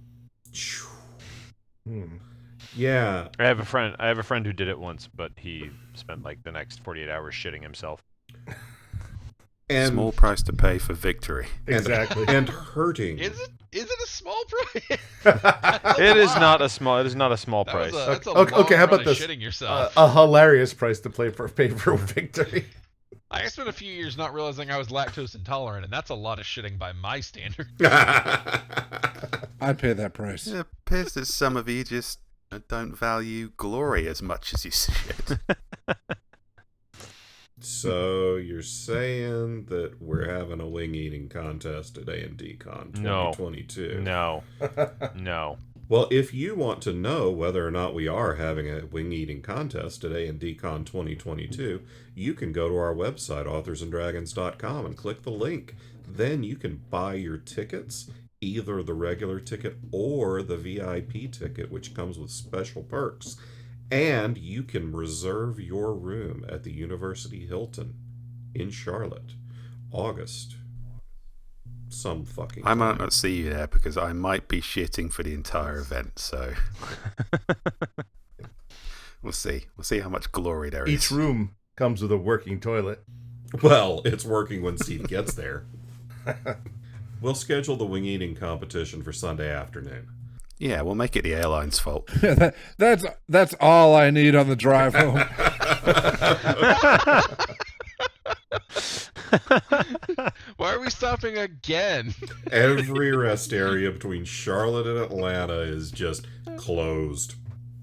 Yeah. I have a friend who did it once, but he spent like the next 48 hours shitting himself. And Small price to pay for victory. Exactly. and hurting. Is it a small price? It is not a small price. That's a Okay, how long run about of this? shitting yourself. A hilarious price to pay for victory. I spent a few years not realizing I was lactose intolerant, and that's a lot of shitting by my standards. I'd pay that price. It appears that some of you just don't value glory as much as you should. So you're saying that we're having a wing eating contest at A&D Con No. 2022? No. No. Well, if you want to know whether or not we are having a wing eating contest at A&D Con 2022, you can go to our website, authorsanddragons.com, and click the link. Then you can buy your tickets, either the regular ticket or the VIP ticket, which comes with special perks. And you can reserve your room at the University Hilton in Charlotte, August. Some fucking I might time. not see you there because I might be shitting for the entire event, so we'll see. We'll see how much glory there is. Each room comes with a working toilet. Well, it's working when Steve gets there. We'll schedule the wing eating competition for Sunday afternoon. Yeah, we'll make it the airline's fault. That's all I need on the drive home. Why are we stopping again? Every rest area between Charlotte and Atlanta is just closed.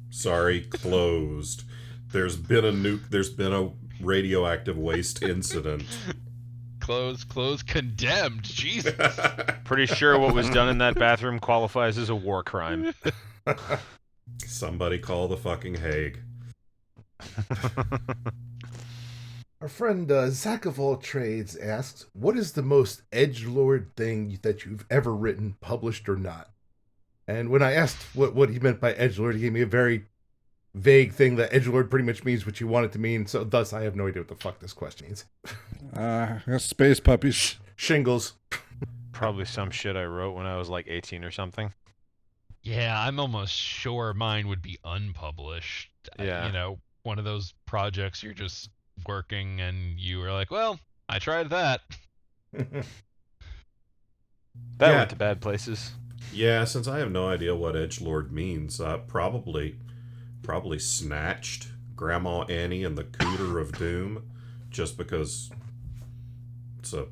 Sorry, closed. There's been a radioactive waste incident. Close, condemned. Jesus. Pretty sure what was done in that bathroom qualifies as a war crime. Somebody call the fucking Hague. Our friend Zach of All Trades asks, what is the most edgelord thing that you've ever written, published, or not? And when I asked what he meant by edgelord, he gave me a very vague thing that edgelord pretty much means what you want it to mean, so thus I have no idea what the fuck this question means. Space puppies. Shingles. Probably some shit I wrote when I was like 18 or something. Yeah, I'm almost sure mine would be unpublished. Yeah. You know, one of those projects you're just working and you were like, well, I tried that. That Yeah. went to bad places. Yeah, since I have no idea what edgelord means, probably snatched Grandma Annie and the Cooter of Doom, just because it's a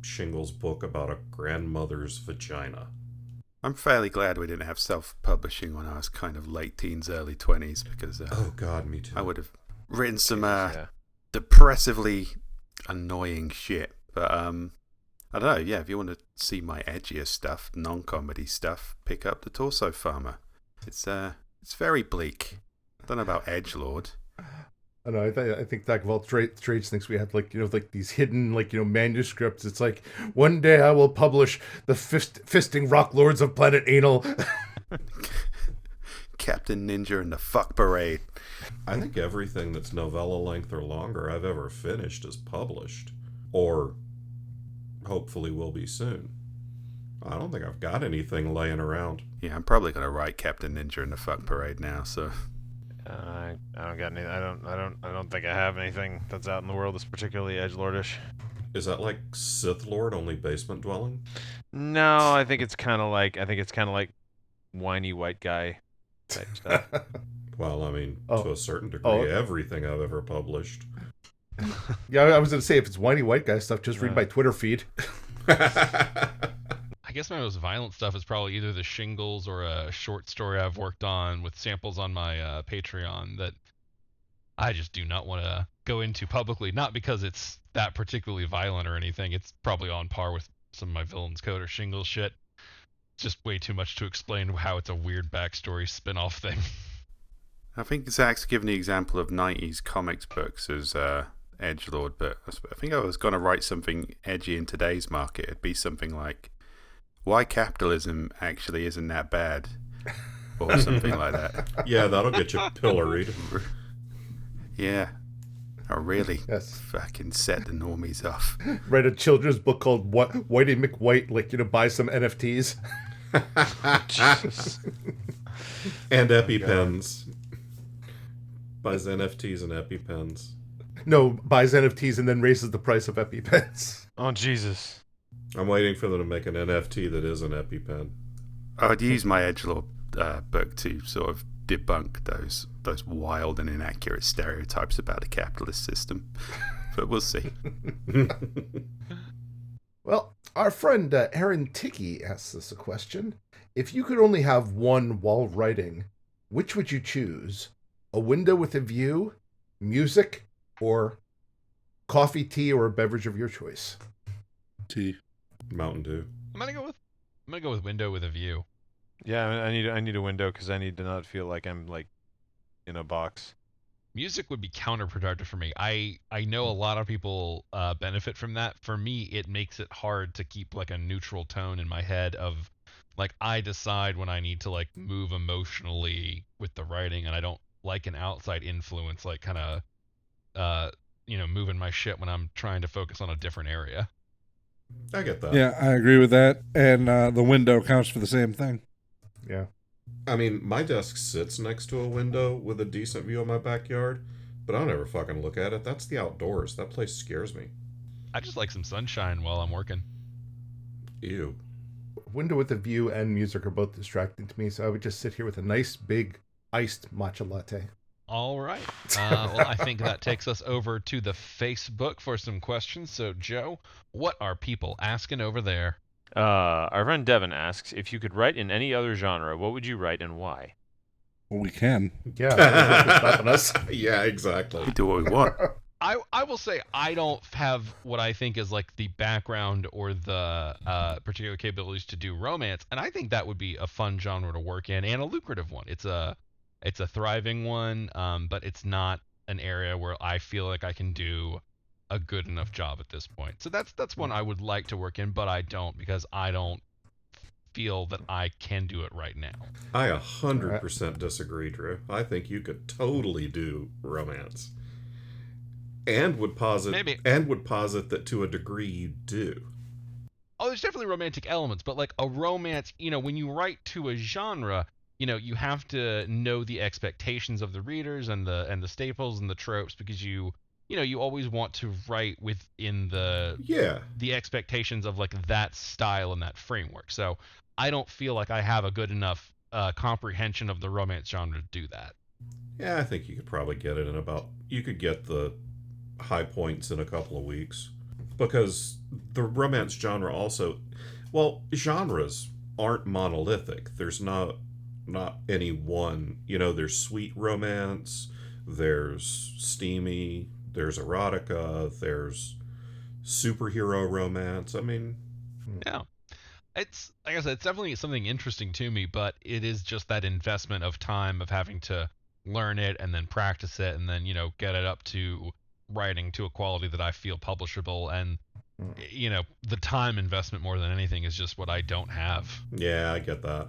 Shingles book about a grandmother's vagina. I'm fairly glad we didn't have self-publishing when I was kind of late teens, early 20s, because Oh God, me too. I would have written some Yeah. depressively annoying shit. But I don't know. Yeah, if you want to see my edgier stuff, non-comedy stuff, pick up The Torso Farmer. It's very bleak. I don't know about edgelord. I know. I think Zach of All Trades thinks we have like these hidden manuscripts. It's like, one day I will publish the fisting rock lords of Planet Anal. Captain Ninja and the Fuck Parade. I think everything that's novella length or longer I've ever finished is published, or hopefully will be soon. I don't think I've got anything laying around. Yeah, I'm probably gonna write Captain Ninja and the Fuck Parade now. So I don't got any. I don't think I have anything that's out in the world that's particularly edgelordish. Is that like Sith Lord, only basement dwelling? No, I think it's kind of like whiny white guy type stuff. Well, I mean, Oh. to a certain degree, everything I've ever published. Yeah, I was going to say, if it's whiny white guy stuff, just read my Twitter feed. I guess my most violent stuff is probably either the Shingles or a short story I've worked on with samples on my Patreon that I just do not want to go into publicly. Not because it's that particularly violent or anything. It's probably on par with some of my Villains Code or Shingles shit. It's just way too much to explain how it's a weird backstory spin-off thing. I think Zach's given the example of 90s comics books as edgelord, but I think I was going to write something edgy in today's market. It'd be something like, why capitalism actually isn't that bad, or something like that. Yeah, that'll get you pilloried. Yeah, I really Yes. fucking set the normies off. Write a children's book called Whitey McWhite, buy some NFTs. Jesus. And EpiPens. Buys NFTs and EpiPens. No, buys NFTs and then raises the price of EpiPens. Oh Jesus. I'm waiting for them to make an NFT that is an EpiPen. I'd use my edgelord book to sort of debunk those wild and inaccurate stereotypes about the capitalist system, but we'll see. Well, our friend Aaron Ticky asks us a question. If you could only have one while writing, which would you choose? A window with a view, music, or coffee, tea, or a beverage of your choice. Tea. Mountain Dew. I'm gonna go with window with a view. Yeah, I need a window because I need to not feel like I'm like in a box. Music would be counterproductive for me. I know a lot of people benefit from that. For me, it makes it hard to keep like a neutral tone in my head of like I decide when I need to like move emotionally with the writing, and I don't like an outside influence like kind of moving my shit when I'm trying to focus on a different area. I get that. Yeah, I agree with that. And the window counts for the same thing. Yeah. I mean, my desk sits next to a window with a decent view of my backyard, but I don't ever fucking look at it. That's the outdoors. That place scares me. I just like some sunshine while I'm working. Ew. Window with a view and music are both distracting to me, so I would just sit here with a nice big iced matcha latte. All right. Well, I think that takes us over to the Facebook for some questions. So, Joe, what are people asking over there? Our friend Devin asks, if you could write in any other genre, what would you write and why? Well, we can. Yeah, there's nothing stopping us. Yeah, exactly. We do what we want. I will say I don't have what I think is like the background or the particular capabilities to do romance, and I think that would be a fun genre to work in and a lucrative one. It's a thriving one, but it's not an area where I feel like I can do a good enough job at this point. So that's one I would like to work in, but I don't because I don't feel that I can do it right now. I 100% disagree, Drew. I think you could totally do romance. And would posit that to a degree you do. Oh, there's definitely romantic elements, but like a romance, when you write to a genre, you have to know the expectations of the readers and the staples and the tropes because you always want to write within the expectations of like that style and that framework. So I don't feel like I have a good enough comprehension of the romance genre to do that. Yeah, I think you could probably get it you could get the high points in a couple of weeks. Because the romance genre also, genres aren't monolithic. There's not any one, there's sweet romance, there's steamy, there's erotica, there's superhero romance. I mean, yeah, it's like I said, it's definitely something interesting to me, but it is just that investment of time of having to learn it and then practice it and then get it up to writing to a quality that I feel publishable, and the time investment more than anything is just what I don't have. Yeah, I get that.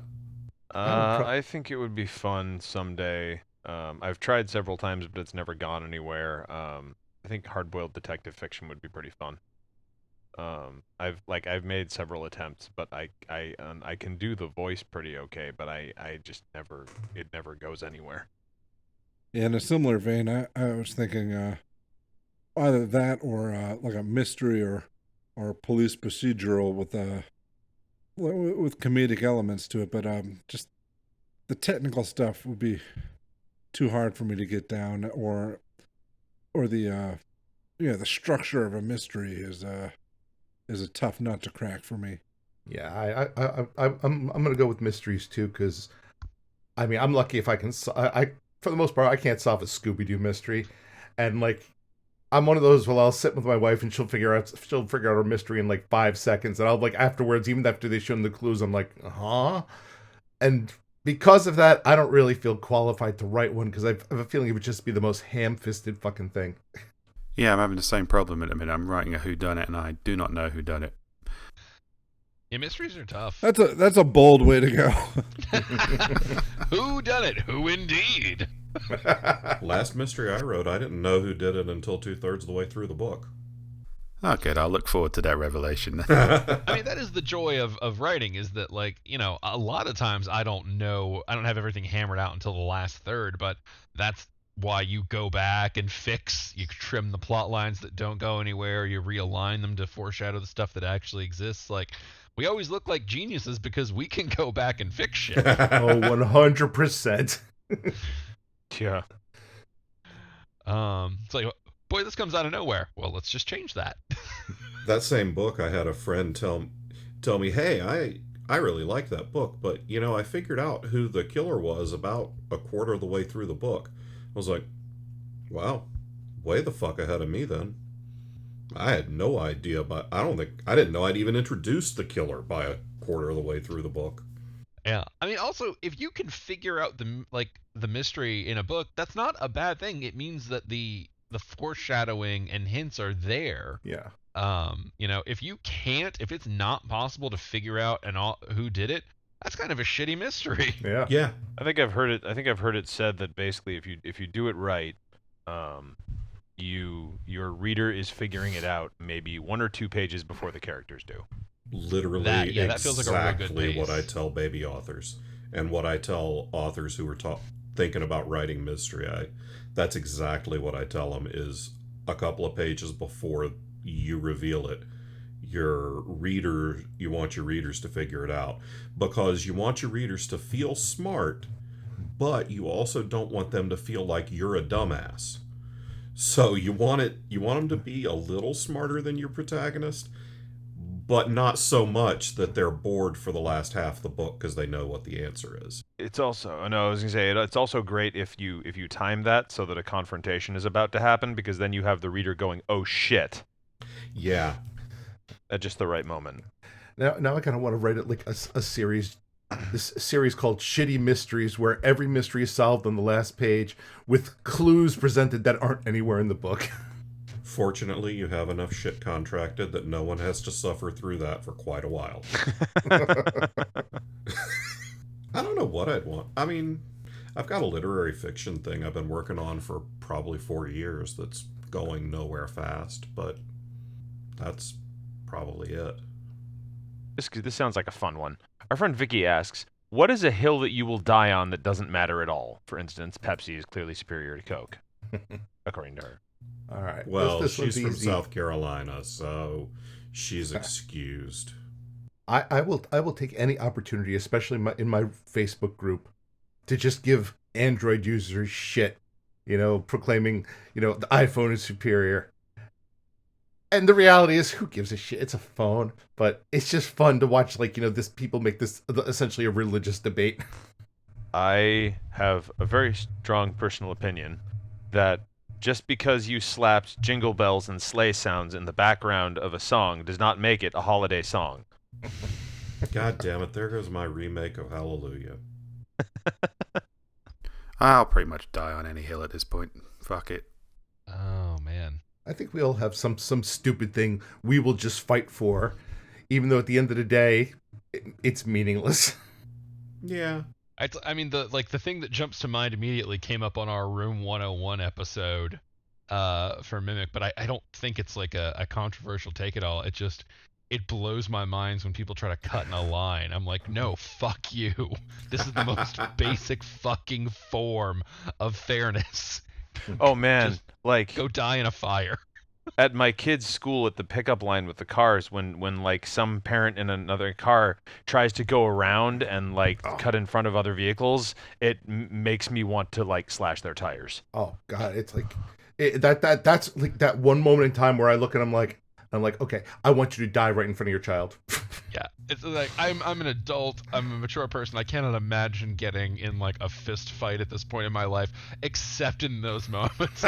I think it would be fun someday. I've tried several times, but it's never gone anywhere. I think hard-boiled detective fiction would be pretty fun. I've made several attempts, but I can do the voice pretty okay, but I just it never goes anywhere. Yeah, in a similar vein, I was thinking either that or like a mystery or police procedural with comedic elements to it, but just the technical stuff would be too hard for me to get down, or the the structure of a mystery is a tough nut to crack for me. Yeah, I'm gonna go with mysteries too, because I mean I'm lucky if I can. I for the most part I can't solve a Scooby-Doo mystery, and like I'm one of those. Well, I'll sit with my wife and she'll figure out her mystery in like 5 seconds, and I'll like afterwards, even after they show them the clues, I'm like, huh? And because of that, I don't really feel qualified to write one because I have a feeling it would just be the most ham-fisted fucking thing. Yeah, I'm having the same problem at the minute. I'm writing a whodunit and I do not know who done it. Yeah, mysteries are tough. That's a bold way to go. Who done it? Who indeed? Last mystery I wrote, I didn't know who did it until 2/3 of the way through the book. Okay, I'll look forward to that revelation. I mean, that is the joy of writing, is that like, a lot of times I don't have everything hammered out until the last third, but that's why you go back and you trim the plot lines that don't go anywhere, you realign them to foreshadow the stuff that actually exists. Like, we always look like geniuses because we can go back and fix shit. Oh, 100%. Yeah. It's like, boy, this comes out of nowhere. Well, let's just change that. That same book, I had a friend tell me, hey, I really like that book, but, I figured out who the killer was about a quarter of the way through the book. I was like, wow, way the fuck ahead of me then. I had no idea, but I didn't know I'd even introduced the killer by a quarter of the way through the book. Yeah. I mean, also, if you can figure out the mystery in a book, that's not a bad thing. It means that the foreshadowing and hints are there. Yeah. If it's not possible to figure out who did it, that's kind of a shitty mystery. Yeah. Yeah. I think I've heard it said that basically if you do it right, your reader is figuring it out maybe 1 or 2 pages before the characters do. Literally that feels like a real good exactly what I pace. tell baby authors and what I tell authors who are thinking about writing mystery. That's exactly what I tell them is a couple of pages before you reveal it. You want your readers to figure it out because you want your readers to feel smart, but you also don't want them to feel like you're a dumbass. So you want them to be a little smarter than your protagonist, but not so much that they're bored for the last half of the book because they know what the answer is. It's also, no, I was gonna say it's also great if you time that so that a confrontation is about to happen, because then you have the reader going, "Oh shit," Yeah. at just the right moment. Now I kind of want to write it like a series. This series called Shitty Mysteries, where every mystery is solved on the last page with clues presented that aren't anywhere in the book. Fortunately, you have enough shit contracted that no one has to suffer through that for quite a while. I don't know what I'd want. I mean, I've got a literary fiction thing I've been working on for probably 4 years that's going nowhere fast, but that's probably it. This sounds like a fun one. Our friend Vicky asks, "What is a hill that you will die on that doesn't matter at all? For instance, Pepsi is clearly superior to Coke," according to her. All right. Well, this she's one's from easy. South Carolina, so she's excused. I will take any opportunity, especially in my Facebook group, to just give Android users shit, proclaiming, the iPhone is superior. And the reality is, who gives a shit? It's a phone, but it's just fun to watch, this people make this essentially a religious debate. I have a very strong personal opinion that just because you slapped jingle bells and sleigh sounds in the background of a song does not make it a holiday song. God damn it, there goes my remake of Hallelujah. I'll pretty much die on any hill at this point. Fuck it. Oh man. I think we all have some stupid thing we will just fight for, even though at the end of the day, it's meaningless. Yeah. I mean, the thing that jumps to mind immediately came up on our Room 101 episode for Mimic, but I don't think it's like a controversial take at all. It blows my mind when people try to cut in a line. I'm like, no, fuck you. This is the most basic fucking form of fairness. Oh man, Just go die in a fire. At my kid's school at the pickup line with the cars, when like some parent in another car tries to go around and cut in front of other vehicles, it makes me want to slash their tires. Oh god, it's like that's like that one moment in time where I look and I'm like, okay, I want you to die right in front of your child. Yeah, it's like I'm an adult, I'm a mature person. I cannot imagine getting in a fist fight at this point in my life, except in those moments.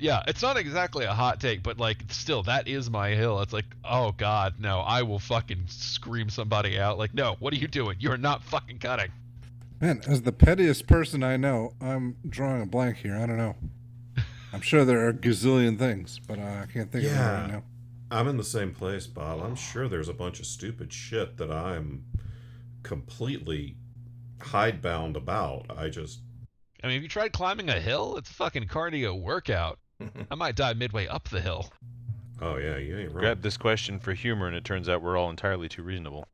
Yeah, it's not exactly a hot take, but still, that is my hill. It's like, oh god, no, I will fucking scream somebody out. Like, no, what are you doing? You're not fucking cutting. Man, as the pettiest person I know, I'm drawing a blank here. I don't know. I'm sure there are a gazillion things, but I can't think of it right now. I'm in the same place, Bob. I'm sure there's a bunch of stupid shit that I'm completely hidebound about. I mean, have you tried climbing a hill? It's a fucking cardio workout. I might die midway up the hill. Oh yeah, you ain't wrong. Grabbed this question for humor, and it turns out we're all entirely too reasonable.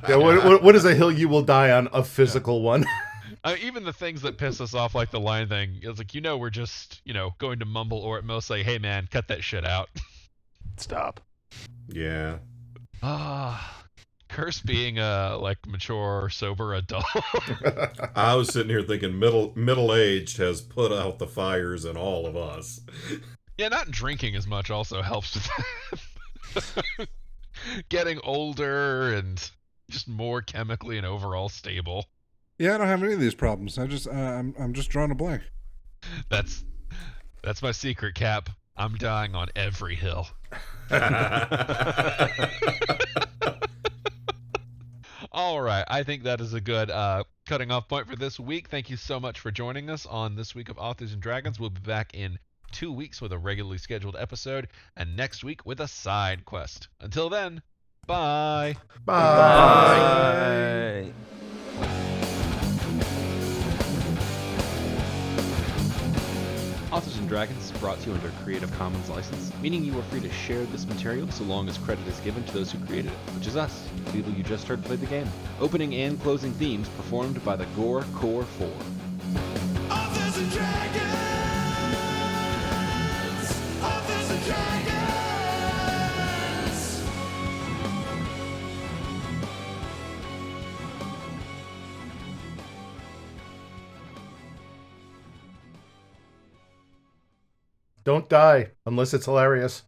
What is a hill you will die on? A physical one. Even the things that piss us off, like the line thing, it's like, we're just, going to mumble or at most say, hey man, cut that shit out. Stop. Yeah. Curse being a mature, sober adult. I was sitting here thinking middle-aged has put out the fires in all of us. Yeah, not drinking as much also helps with that. Getting older and just more chemically and overall stable. Yeah, I don't have any of these problems. I'm just drawing a blank. That's my secret, Cap. I'm dying on every hill. All right, I think that is a good cutting off point for this week. Thank you so much for joining us on this week of Authors and Dragons. We'll be back in 2 weeks with a regularly scheduled episode, and next week with a side quest. Until then, bye. Bye. Authors and Dragons is brought to you under a Creative Commons license, meaning you are free to share this material so long as credit is given to those who created it, which is us, the people you just heard play the game. Opening and closing themes performed by the Gore Core 4. Authors and Dragons! Authors and Dragons! Don't die unless it's hilarious.